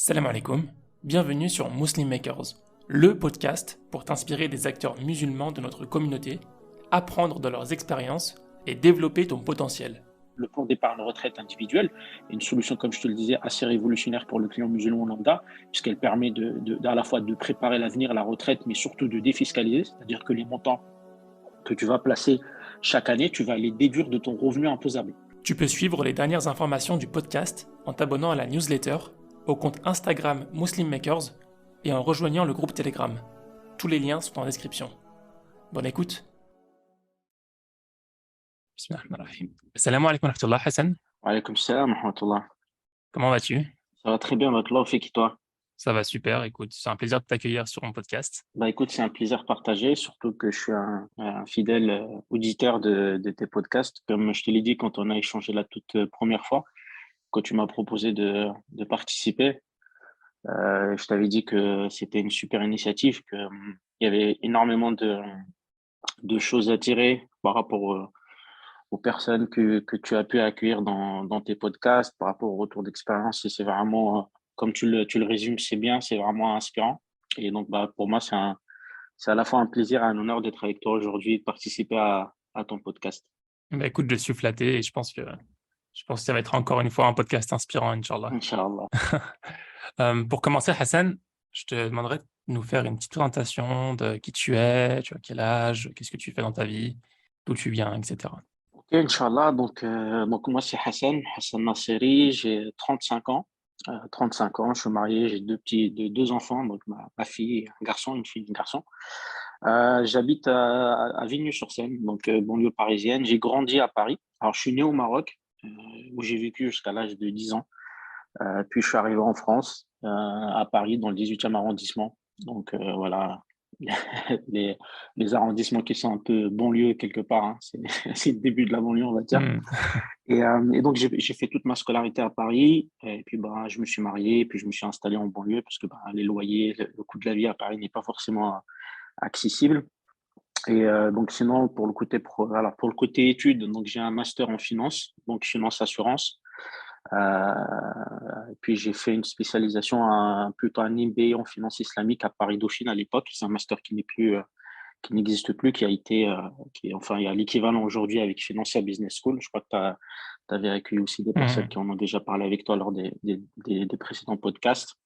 Salam alaikum, bienvenue sur Muslim Makers, le podcast pour t'inspirer des acteurs musulmans de notre communauté, apprendre de leurs expériences et développer ton potentiel. Le plan d'épargne retraite individuelle est une solution, comme je te le disais, assez révolutionnaire pour le client musulman lambda, puisqu'elle permet à la fois de préparer l'avenir, la retraite, mais surtout de défiscaliser, c'est-à-dire que les montants que tu vas placer chaque année, tu vas les déduire de ton revenu imposable. Tu peux suivre les dernières informations du podcast en t'abonnant à la newsletter, au compte Instagram Muslim Makers et en rejoignant le groupe Telegram. Tous les liens sont en description. Bonne écoute. Bismillahirrahmanirrahim. Salam alaikum wa rahmatullah Hassan. Wa alaykoum salam wa rahmatullah. Comment vas-tu? Ça va très bien, Allah fait qui toi? Ça va super, écoute, c'est un plaisir de t'accueillir sur mon podcast. Écoute, c'est un plaisir partagé, surtout que je suis un fidèle auditeur de tes podcasts. Comme je te l'ai dit quand on a échangé la toute première fois, quand tu m'as proposé de participer, je t'avais dit que c'était une super initiative, qu'il y avait énormément de choses à tirer par rapport aux personnes que tu as pu accueillir dans tes podcasts, par rapport au retour d'expérience. Et c'est vraiment, comme tu le résumes, c'est bien, c'est vraiment inspirant. Et donc, pour moi, c'est à la fois un plaisir et un honneur d'être avec toi aujourd'hui et de participer à ton podcast. Écoute, je suis flatté et je pense que ça va être encore une fois un podcast inspirant, Inch'Allah. Inch'Allah. Pour commencer, Hassan, je te demanderais de nous faire une petite présentation de qui tu es, tu as quel âge, qu'est-ce que tu fais dans ta vie, d'où tu viens, etc. Ok, Inch'Allah. Donc moi, c'est Hassan Nasseri, j'ai 35 ans. 35 ans, je suis marié, j'ai deux enfants, donc ma fille, un garçon, une fille, un garçon. J'habite à Vigny-sur-Seine, donc banlieue parisienne. J'ai grandi à Paris. Alors, je suis né au Maroc, où j'ai vécu jusqu'à l'âge de 10 ans. Puis, je suis arrivé en France, à Paris, dans le 18e arrondissement. Donc, voilà, les, les arrondissements qui sont un peu banlieue quelque part, hein. C'est le début de la banlieue, on va dire. Et donc, j'ai fait toute ma scolarité à Paris. Et puis, je me suis marié, puis je me suis installé en banlieue parce que les loyers, le coût de la vie à Paris n'est pas forcément accessible. Et donc, sinon, pour le côté études, donc j'ai un master en finance, donc finance assurance. Et puis, j'ai fait une spécialisation, plutôt un MBA en finance islamique à Paris Dauphine à l'époque. C'est un master qui n'existe plus, il y a l'équivalent aujourd'hui avec Financial Business School. Je crois que tu avais accueilli aussi des personnes qui en ont déjà parlé avec toi lors des précédents podcasts.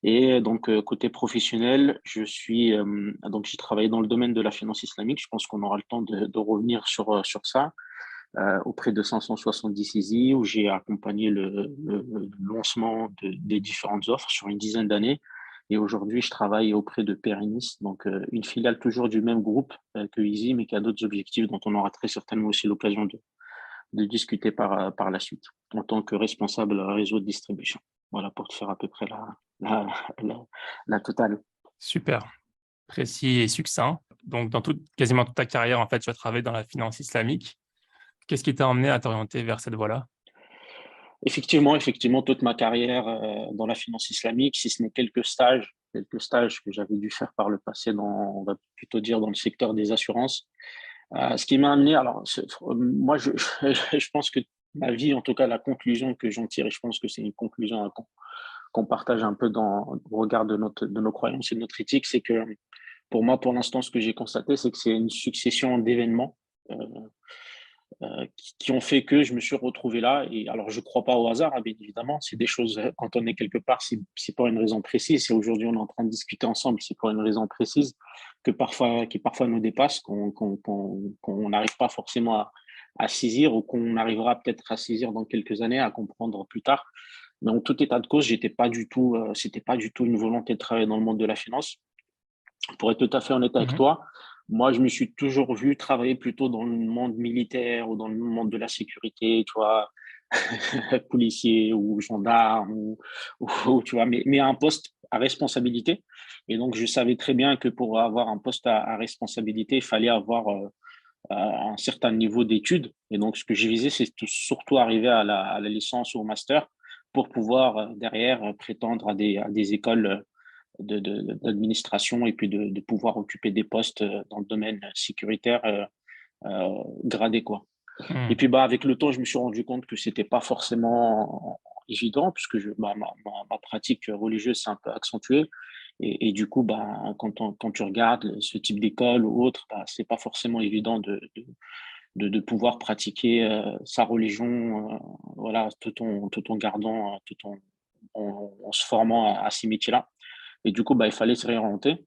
Et donc, côté professionnel, donc j'ai travaillé dans le domaine de la finance islamique. Je pense qu'on aura le temps de revenir sur ça, auprès de 570 ISI, où j'ai accompagné le lancement des différentes offres sur une dizaine d'années. Et aujourd'hui, je travaille auprès de Perinis, donc une filiale toujours du même groupe que Easy, mais qui a d'autres objectifs dont on aura très certainement aussi l'occasion de discuter par la suite, en tant que responsable réseau de distribution. Voilà, pour te faire à peu près la, la, la totale. Super, précis et succinct. Donc, quasiment toute ta carrière, en fait, tu as travaillé dans la finance islamique. Qu'est-ce qui t'a emmené à t'orienter vers cette voie-là? Effectivement, toute ma carrière dans la finance islamique, si ce n'est quelques stages que j'avais dû faire par le passé on va plutôt dire dans le secteur des assurances. Ce qui m'a amené, alors, moi, je pense que ma vie, en tout cas, la conclusion que j'en tire, et je pense que c'est une conclusion qu'on partage un peu au regard de nos croyances et de notre éthique, c'est que pour moi, pour l'instant, ce que j'ai constaté, c'est que c'est une succession d'événements euh, qui ont fait que je me suis retrouvé là. Et alors, je ne crois pas au hasard, hein, bien évidemment. C'est des choses, quand on est quelque part, c'est pour une raison précise. Et aujourd'hui, on est en train de discuter ensemble, c'est pour une raison précise qui parfois nous dépasse, qu'on n'arrive pas forcément à saisir ou qu'on arrivera peut-être à saisir dans quelques années, à comprendre plus tard. Mais en tout état de cause, c'était pas du tout une volonté de travailler dans le monde de la finance. Pour être tout à fait honnête avec toi, moi, je me suis toujours vu travailler plutôt dans le monde militaire ou dans le monde de la sécurité, tu vois, policier ou gendarme tu vois, mais à un poste à responsabilité. Et donc, je savais très bien que pour avoir un poste à responsabilité, il fallait avoir un certain niveau d'études. Et donc, ce que je visais, c'est surtout arriver à la licence ou au master pour pouvoir derrière prétendre à des écoles d'administration et puis de pouvoir occuper des postes dans le domaine sécuritaire gradé, quoi. Et puis avec le temps, je me suis rendu compte que c'était pas forcément évident puisque ma pratique religieuse s'est un peu accentuée. Et du coup, quand tu regardes ce type d'école ou autre, c'est pas forcément évident de pouvoir pratiquer sa religion, voilà, tout en gardant, en se formant à ces métiers-là. Et du coup, il fallait se réorienter.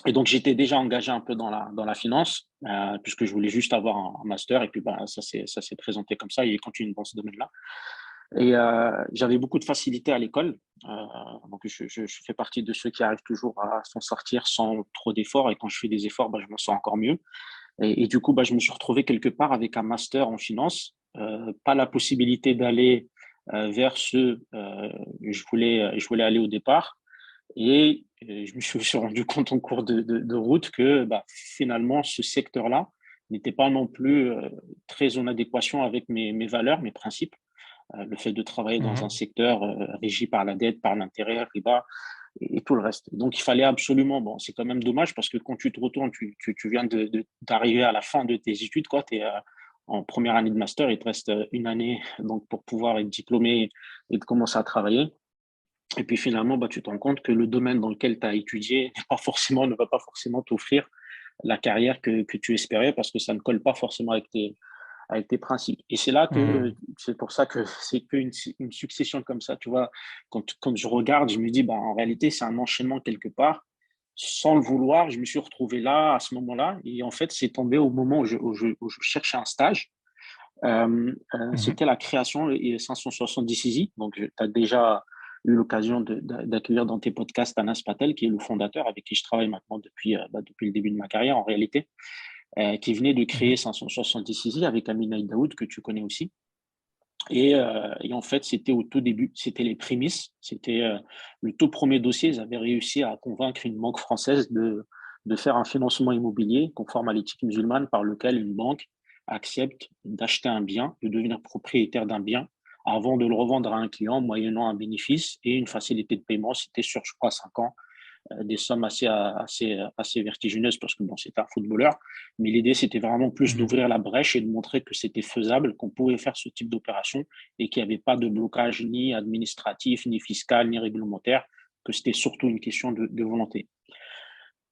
Et donc, j'étais déjà engagé un peu dans la finance, puisque je voulais juste avoir un master. Et puis, ça s'est présenté comme ça. Et j'ai continué dans ce domaine-là. Et j'avais beaucoup de facilité à l'école. Donc, je fais partie de ceux qui arrivent toujours à s'en sortir sans trop d'efforts. Et quand je fais des efforts, je m'en sors encore mieux. Et du coup, je me suis retrouvé quelque part avec un master en finance. Pas la possibilité d'aller vers ce je voulais aller au départ. Et je me suis rendu compte en cours de route que finalement, ce secteur-là n'était pas non plus très en adéquation avec mes valeurs, mes principes. Le fait de travailler dans un Mhm. secteur régi par la dette, par l'intérêt, riba et tout le reste. Donc, il fallait absolument, bon, c'est quand même dommage parce que quand tu te retournes, tu viens d'arriver à la fin de tes études, quoi, tu es en première année de master, il te reste une année donc, pour pouvoir être diplômé et de commencer à travailler. Et puis finalement, tu te rends compte que le domaine dans lequel tu as étudié ne va pas forcément t'offrir la carrière que tu espérais parce que ça ne colle pas forcément avec tes principes. Et Mhm. c'est pour ça que c'est une succession comme ça, tu vois. Quand je regarde, je me dis, en réalité, c'est un enchaînement quelque part. Sans le vouloir, je me suis retrouvé là, à ce moment-là. Et en fait, c'est tombé au moment où je cherchais un stage. Mhm. C'était la création et 570 Easy. Donc, tu as déjà eu l'occasion d'accueillir dans tes podcasts Anas Patel, qui est le fondateur, avec qui je travaille maintenant depuis le début de ma carrière, en réalité, qui venait de créer Mhm. 570 Easy avec Amina Daoud, que tu connais aussi. Et en fait, c'était au tout début, c'était les prémices, c'était le tout premier dossier. Ils avaient réussi à convaincre une banque française de faire un financement immobilier conforme à l'éthique musulmane par lequel une banque accepte d'acheter un bien, de devenir propriétaire d'un bien avant de le revendre à un client moyennant un bénéfice et une facilité de paiement. C'était sur, je crois, 5 ans, des sommes assez vertigineuses parce que bon, c'était un footballeur. Mais l'idée, c'était vraiment plus Mhm. d'ouvrir la brèche et de montrer que c'était faisable, qu'on pouvait faire ce type d'opération et qu'il n'y avait pas de blocage ni administratif, ni fiscal, ni réglementaire, que c'était surtout une question de volonté.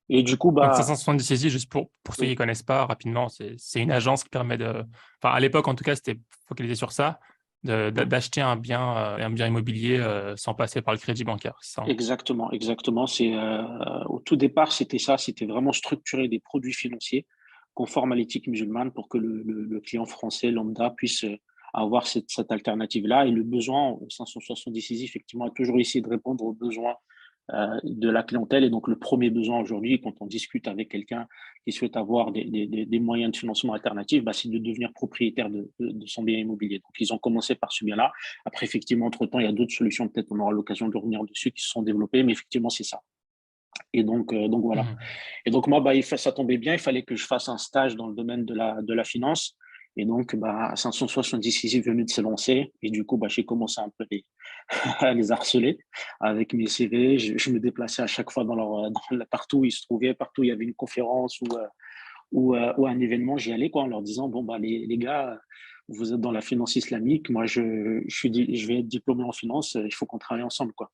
Et du coup, Donc 570 saisie, juste pour ceux qui oui, ne connaissent pas rapidement, c'est une agence qui permet de... Enfin, à l'époque, en tout cas, c'était focalisé sur ça, oui. d'acheter un bien immobilier sans passer par le crédit bancaire. C'est ça, hein. Exactement, exactement. Au tout départ, c'était ça, c'était vraiment structurer des produits financiers conformes à l'éthique musulmane pour que le client français lambda puisse avoir cette alternative-là. Et le besoin, au 570 effectivement, a toujours essayé de répondre aux besoins de la clientèle. Et donc, le premier besoin aujourd'hui, quand on discute avec quelqu'un qui souhaite avoir des moyens de financement alternatifs, c'est de devenir propriétaire de son bien immobilier. Donc, ils ont commencé par ce bien-là. Après, effectivement, entre-temps, il y a d'autres solutions, peut-être on aura l'occasion de revenir dessus, qui se sont développées, mais effectivement, c'est ça. Et donc voilà. Mhm. Et donc, moi, ça tombait bien, il fallait que je fasse un stage dans le domaine de la finance. Et donc, 570 est venu de se lancer. Et du coup, j'ai commencé un peu à les harceler avec mes CV. Je me déplaçais à chaque fois partout où ils se trouvaient, partout où il y avait une conférence ou un événement, j'y allais quoi, en leur disant, bon, les gars, vous êtes dans la finance islamique, moi, je vais être diplômé en finance, il faut qu'on travaille ensemble, quoi.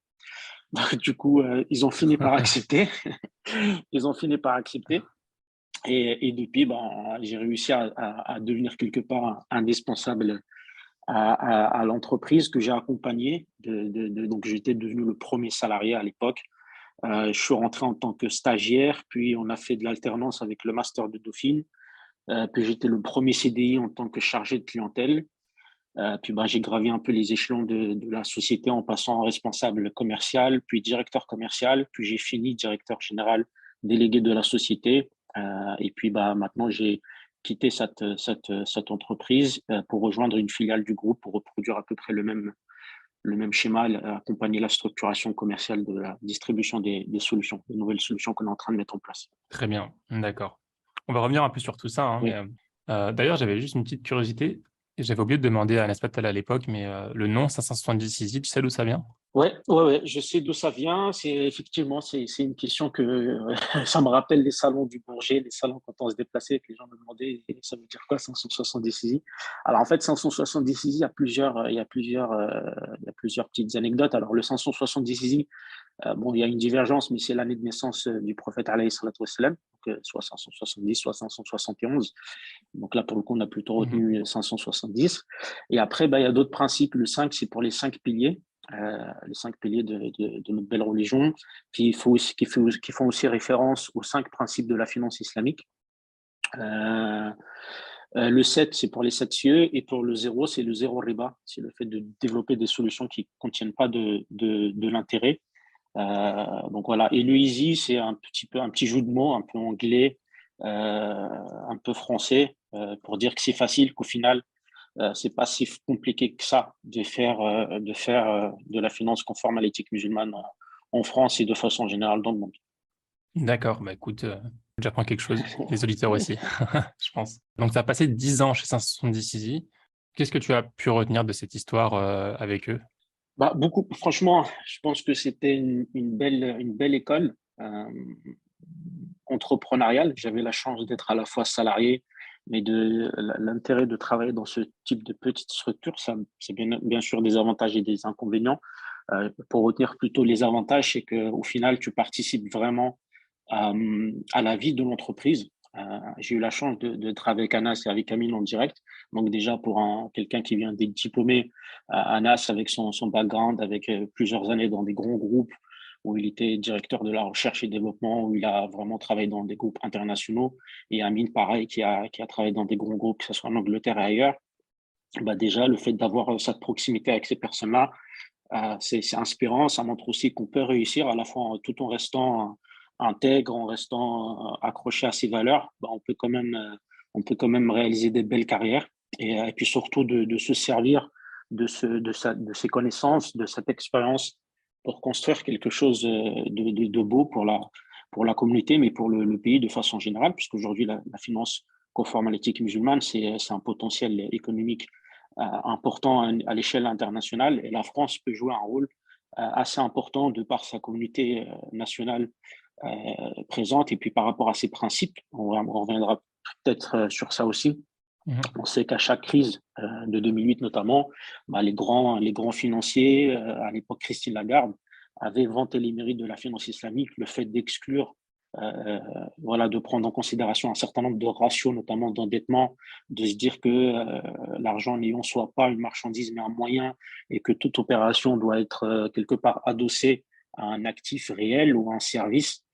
Donc, du coup, ils ont fini par accepter. Ils ont fini par accepter. Et depuis, j'ai réussi à devenir quelque part indispensable à l'entreprise que j'ai accompagnée. Donc, j'étais devenu le premier salarié à l'époque. Je suis rentré en tant que stagiaire, puis on a fait de l'alternance avec le master de Dauphine. Puis j'étais le premier CDI en tant que chargé de clientèle. Puis j'ai gravi un peu les échelons de la société en passant en responsable commercial, puis directeur commercial, puis j'ai fini directeur général délégué de la société. Et puis maintenant, j'ai quitté cette entreprise pour rejoindre une filiale du groupe pour reproduire à peu près le même schéma, accompagner la structuration commerciale de la distribution des solutions, des nouvelles solutions qu'on est en train de mettre en place. Très bien, d'accord. On va revenir un peu sur tout ça, hein, mais Oui. d'ailleurs, j'avais juste une petite curiosité. Et j'avais oublié de demander à Anas Patel à l'époque, mais le nom 570 Easy, tu sais d'où ça vient? Ouais, je sais d'où ça vient. C'est effectivement, c'est une question que ça me rappelle les salons du Bourget, les salons quand on se déplaçait, que les gens me demandaient, ça veut dire quoi 570 Easy? Alors en fait, 570 Easy, il y a plusieurs petites anecdotes. Alors le 570 Easy, bon, il y a une divergence, mais c'est l'année de naissance du prophète alayhi salatu wassalam, donc soit 570, soit 571. Donc là, pour le coup, on a plutôt Mhm. retenu 570. Et après, bah, il y a d'autres principes. Le 5, c'est pour les 5 piliers de notre belle religion, qui font aussi référence aux 5 principes de la finance islamique. Euh, le 7, c'est pour les 7 cieux, et pour le 0, c'est le zéro riba, c'est le fait de développer des solutions qui ne contiennent pas de l'intérêt. Donc voilà, et le easy, c'est un petit jeu de mots, un peu anglais, un peu français, pour dire que c'est facile, qu'au final, c'est pas si compliqué que ça de faire de la finance conforme à l'éthique musulmane en France et de façon générale dans le monde. D'accord, bah écoute, j'apprends quelque chose, les auditeurs aussi, je pense. Donc tu as passé 10 ans chez 570 Easy. Qu'est-ce que tu as pu retenir de cette histoire avec eux? Bah, beaucoup, franchement, je pense que c'était une belle école entrepreneuriale. J'avais la chance d'être à la fois salarié, mais l'intérêt de travailler dans ce type de petite structure, ça, c'est bien sûr des avantages et des inconvénients. Pour retenir plutôt les avantages, c'est qu'au final, tu participes vraiment à la vie de l'entreprise. J'ai eu la chance de travailler avec Anas et avec Amine en direct. Donc déjà, pour quelqu'un qui vient d'être diplômé, Anas, avec son background, avec plusieurs années dans des grands groupes, où il était directeur de la recherche et développement, où il a vraiment travaillé dans des groupes internationaux. Et Amine, pareil, qui a travaillé dans des grands groupes, que ce soit en Angleterre et ailleurs. Bah déjà, le fait d'avoir cette proximité avec ces personnes-là, c'est inspirant. Ça montre aussi qu'on peut réussir à la fois tout en restant intègre, en restant accroché à ses valeurs. Bah, on peut quand même réaliser des belles carrières et puis surtout de se servir de ses connaissances, de cette expérience pour construire quelque chose de beau pour la communauté, mais pour le pays de façon générale, puisqu'aujourd'hui, la finance conforme à l'éthique musulmane, c'est un potentiel économique important à l'échelle internationale, et la France peut jouer un rôle assez important de par sa communauté nationale présente et puis par rapport à ses principes. On reviendra peut-être sur ça aussi. Mhm. On sait qu'à chaque crise de 2008 notamment, bah, les grands financiers, à l'époque Christine Lagarde, avaient vanté les mérites de la finance islamique, le fait d'exclure, voilà, de prendre en considération un certain nombre de ratios, notamment d'endettement, de se dire que l'argent n'ayant soit pas une marchandise mais un moyen, et que toute opération doit être quelque part adossée à un actif réel ou à un service.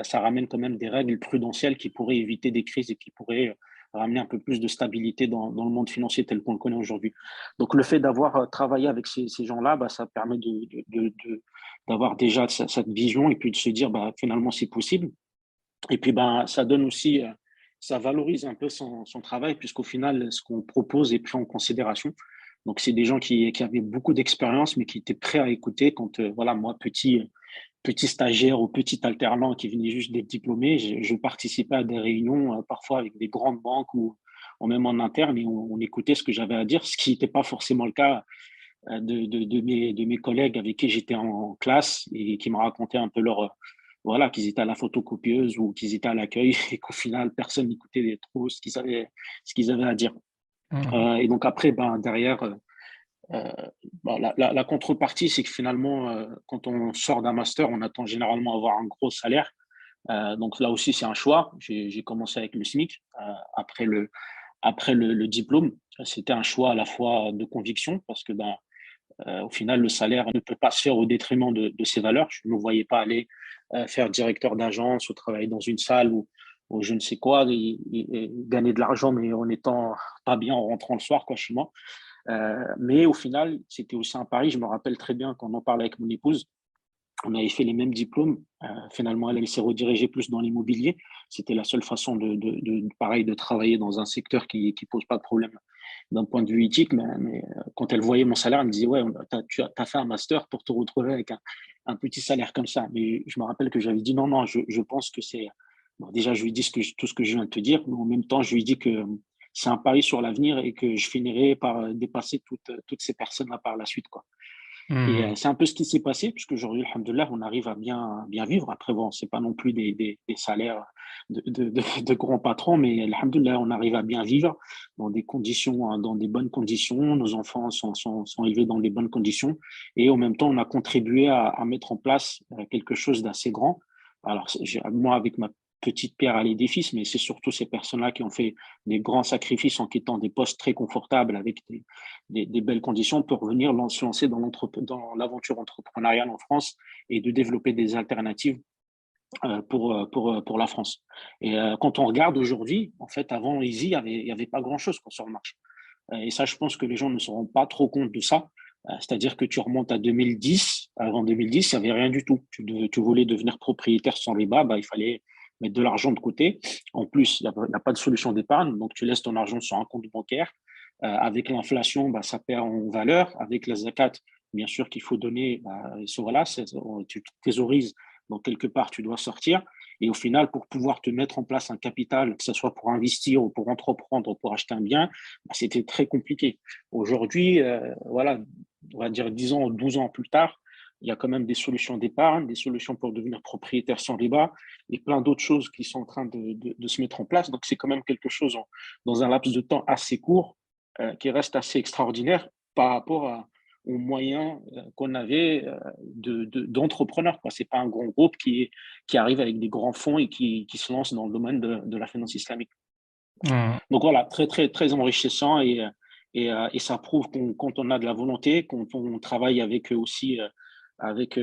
Ça ramène quand même des règles prudentielles qui pourraient éviter des crises et qui pourraient ramener un peu plus de stabilité dans le monde financier tel qu'on le connaît aujourd'hui. Donc, le fait d'avoir travaillé avec ces gens-là, bah, ça permet d'avoir déjà cette vision et puis de se dire, bah, finalement, c'est possible. Et puis, bah, ça donne aussi, ça valorise un peu son travail, puisqu'au final, ce qu'on propose est pris en considération. Donc, c'est des gens qui avaient beaucoup d'expérience, mais qui étaient prêts à écouter quand, voilà, moi, petit stagiaire ou petit alternant qui venait juste d'être diplômé, je participais à des réunions, parfois avec des grandes banques ou même en interne, et on écoutait ce que j'avais à dire, ce qui n'était pas forcément le cas de mes collègues avec qui j'étais en classe et qui me racontaient un peu voilà, qu'ils étaient à la photocopieuse ou qu'ils étaient à l'accueil et qu'au final, personne n'écoutait trop ce qu'ils avaient à dire. Mhm. Et donc après, ben, derrière, euh, bah, la contrepartie, c'est que finalement, quand on sort d'un master, on attend généralement à avoir un gros salaire. Donc là aussi, c'est un choix. J'ai commencé avec le SMIC après le diplôme. C'était un choix à la fois de conviction parce que ben, au final, le salaire ne peut pas se faire au détriment de ses valeurs. Je ne me voyais pas aller faire directeur d'agence ou travailler dans une salle ou je ne sais quoi et gagner de l'argent, mais en étant pas bien en rentrant le soir quoi, chez moi. Mais au final, c'était aussi un pari. Je me rappelle très bien quand on en parlait avec mon épouse. On avait fait les mêmes diplômes. Finalement, elle s'est redirigée plus dans l'immobilier. C'était la seule façon pareil, de travailler dans un secteur qui pose pas de problème d'un point de vue éthique. Mais quand elle voyait mon salaire, elle me disait, ouais, tu as fait un master pour te retrouver avec un petit salaire comme ça. Mais je me rappelle que j'avais dit, non, non, je pense que c'est... Bon, déjà, je lui dis tout ce que je viens de te dire, mais en même temps, je lui dis que c'est un pari sur l'avenir et que je finirai par dépasser toutes ces personnes-là par la suite, quoi. Et Mhm. c'est un peu ce qui s'est passé, puisqu'aujourd'hui, alhamdoulilah, on arrive à bien vivre. Après, bon, c'est pas non plus des salaires de grands patrons, mais alhamdoulilah, on arrive à bien vivre dans des conditions, hein, dans des bonnes conditions. Nos enfants sont élevés dans des bonnes conditions. Et en même temps, on a contribué à mettre en place quelque chose d'assez grand. Alors, moi, avec ma petite pierre à l'édifice, mais c'est surtout ces personnes-là qui ont fait des grands sacrifices en quittant des postes très confortables avec des belles conditions pour venir se lancer dans l'aventure entrepreneuriale en France et de développer des alternatives pour la France. Et quand on regarde aujourd'hui, en fait, avant Easy, il y avait pas grand-chose sur le marché. Et ça, je pense que les gens ne se rendent pas trop compte de ça. C'est-à-dire que tu remontes à 2010. Avant 2010, il n'y avait rien du tout. Tu voulais devenir propriétaire sans riba, bah, il fallait mettre de l'argent de côté. En plus, il n'y a pas de solution d'épargne, donc tu laisses ton argent sur un compte bancaire. Avec l'inflation, bah, ça perd en valeur. Avec la zakat, bien sûr qu'il faut donner, bah, voilà, tu thésorises, donc quelque part, tu dois sortir. Et au final, pour pouvoir te mettre en place un capital, que ce soit pour investir ou pour entreprendre, ou pour acheter un bien, bah, c'était très compliqué. Aujourd'hui, voilà, on va dire 10 ans ou 12 ans plus tard, il y a quand même des solutions d'épargne, des solutions pour devenir propriétaire sans riba et plein d'autres choses qui sont en train de se mettre en place. Donc, c'est quand même quelque chose dans un laps de temps assez court qui reste assez extraordinaire par rapport aux moyens qu'on avait d'entrepreneurs. Ce n'est pas un grand groupe qui arrive avec des grands fonds et qui se lance dans le domaine de la finance islamique. Mhm. Donc voilà, très, très, très enrichissant et ça prouve quand on a de la volonté, quand on travaille avec eux aussi avec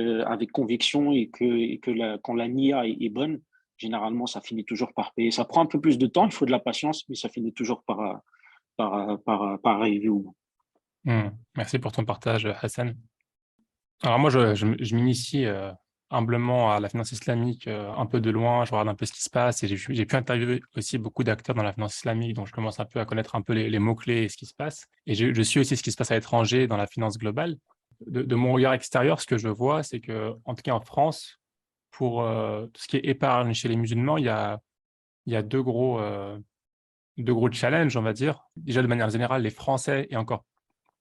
conviction quand la NIA est bonne, généralement, ça finit toujours par payer. Ça prend un peu plus de temps, il faut de la patience, mais ça finit toujours par arriver au bout. Mhm. Merci pour ton partage, Hassan. Alors moi, je m'initie humblement à la finance islamique un peu de loin, je regarde un peu ce qui se passe et j'ai pu interviewer aussi beaucoup d'acteurs dans la finance islamique, donc je commence un peu à connaître un peu les mots-clés et ce qui se passe. Et je suis aussi ce qui se passe à l'étranger dans la finance globale. De mon regard extérieur, ce que je vois, c'est que, en tout cas en France, pour tout ce qui est épargne chez les musulmans, il y a deux gros challenges, on va dire. Déjà, de manière générale, les Français et encore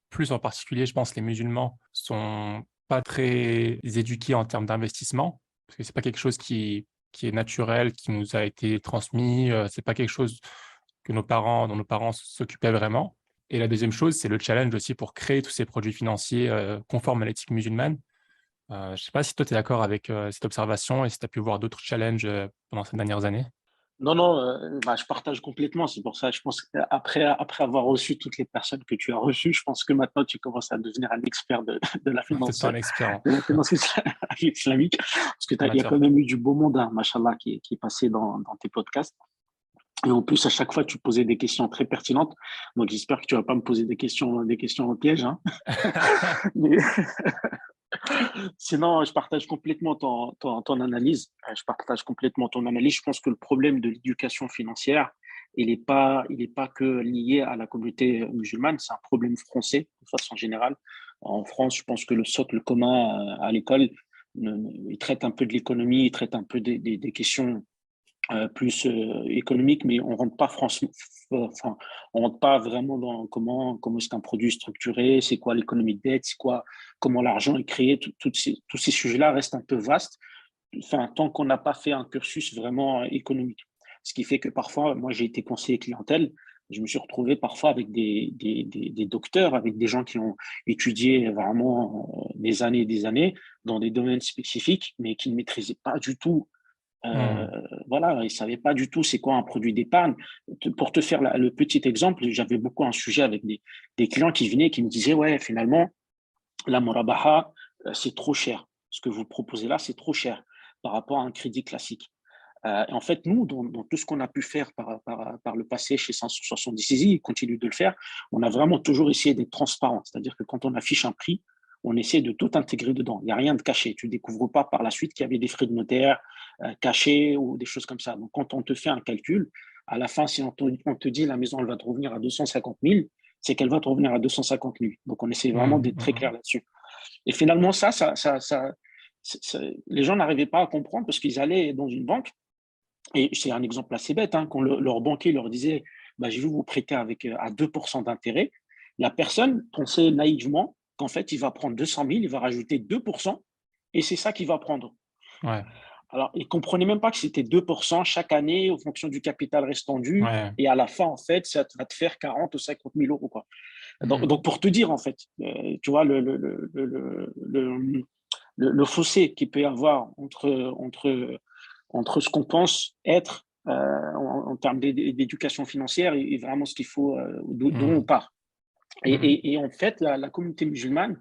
plus en particulier, je pense, les musulmans sont pas très éduqués en termes d'investissement, parce que c'est pas quelque chose qui est naturel, qui nous a été transmis, c'est pas quelque chose dont nos parents s'occupaient vraiment. Et la deuxième chose, c'est le challenge aussi pour créer tous ces produits financiers conformes à l'éthique musulmane. Je ne sais pas si toi, tu es d'accord avec cette observation et si tu as pu voir d'autres challenges pendant ces dernières années. Non, non, bah, je partage complètement. C'est pour ça, je pense qu'après avoir reçu toutes les personnes que tu as reçues, je pense que maintenant tu commences à devenir un expert de la Peut-être finance, pas un expert hein, de la finance islamique, parce que en il y a quand matière. même eu du beau monde, hein, machallah, qui est passé dans tes podcasts. Et en plus, à chaque fois, tu posais des questions très pertinentes. Donc, j'espère que tu vas pas me poser des questions au piège, hein. Mais, sinon, je partage complètement ton analyse. Je partage complètement ton analyse. Je pense que le problème de l'éducation financière, il est pas que lié à la communauté musulmane, c'est un problème français de façon générale. En France, je pense que le socle commun à l'école, il traite un peu de l'économie, il traite un peu des questions plus économique, mais enfin, on rentre pas vraiment dans comment est-ce qu'un produit est structuré, c'est quoi l'économie de dette, c'est quoi, comment l'argent est créé, tous ces sujets-là restent un peu vastes, enfin, tant qu'on n'a pas fait un cursus vraiment économique. Ce qui fait que parfois, moi, j'ai été conseiller clientèle, je me suis retrouvé parfois avec des docteurs, avec des gens qui ont étudié vraiment des années dans des domaines spécifiques, mais qui ne maîtrisaient pas du tout euh, Hmm. voilà, ils ne savaient pas du tout c'est quoi un produit d'épargne. Pour te faire le petit exemple, j'avais beaucoup un sujet avec des clients qui venaient et qui me disaient, ouais, finalement, la Murabaha, c'est trop cher. Ce que vous proposez là, c'est trop cher par rapport à un crédit classique. Et en fait, nous, dans tout ce qu'on a pu faire par le passé chez 570 Easy, et continue de le faire, on a vraiment toujours essayé d'être transparent. C'est-à-dire que quand on affiche un prix, on essaie de tout intégrer dedans. Il n'y a rien de caché. Tu ne découvres pas par la suite qu'il y avait des frais de notaire cachés ou des choses comme ça. Donc, quand on te fait un calcul, à la fin, si on te dit la maison elle va te revenir à 250 000, c'est qu'elle va te revenir à 250 000. Donc, on essaie vraiment Hmm. d'être très clair Hmm. là-dessus. Et finalement, les gens n'arrivaient pas à comprendre parce qu'ils allaient dans une banque et c'est un exemple assez bête, hein, quand leur banquier leur disait bah, je vais vous prêter à 2% d'intérêt, la personne pensait naïvement qu'en fait, il va prendre 200 000, il va rajouter 2%, et c'est ça qu'il va prendre. Ouais. Alors, il ne comprenait même pas que c'était 2% chaque année en fonction du capital restant dû. Ouais. Et à la fin, en fait, ça va te faire 40 ou 50 000 euros, quoi. Mhm. Donc, pour te dire, en fait, tu vois, le fossé qu'il peut y avoir entre ce qu'on pense être en termes d'éducation financière et vraiment ce qu'il faut, d'où on Mhm. part. Mhm. Et en fait, la communauté musulmane,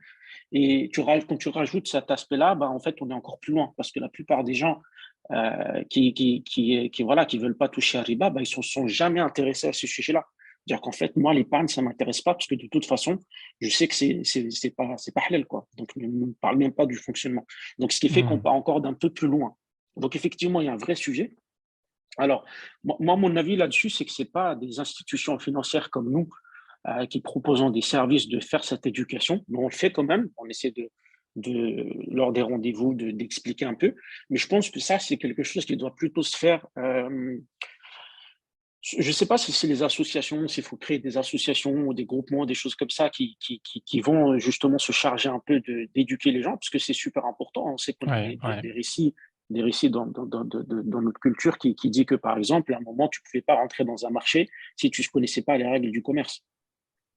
quand tu rajoutes cet aspect-là, bah, en fait, on est encore plus loin parce que la plupart des gens voilà, qui veulent pas toucher à riba, bah, ils ne sont jamais intéressés à ce sujet-là. C'est-à-dire qu'en fait, moi, l'épargne, ça ne m'intéresse pas parce que de toute façon, je sais que c'est pas halal, quoi. Donc, ne me parle même pas du fonctionnement. Donc, ce qui fait qu'on Mhm. part encore d'un peu plus loin. Donc, effectivement, il y a un vrai sujet. Alors, moi, mon avis là-dessus, c'est que ce n'est pas des institutions financières comme nous qui proposons des services de faire cette éducation. Mais on le fait quand même. On essaie lors des rendez-vous, d'expliquer un peu. Mais je pense que ça, c'est quelque chose qui doit plutôt se faire. Je ne sais pas si c'est les associations, s'il faut créer des associations ou des groupements, des choses comme ça qui vont justement se charger un peu d'éduquer les gens, parce que c'est super important. On sait qu'on a Ouais. Ouais. des récits dans notre culture qui dit que, par exemple, à un moment, tu ne pouvais pas rentrer dans un marché si tu ne connaissais pas les règles du commerce.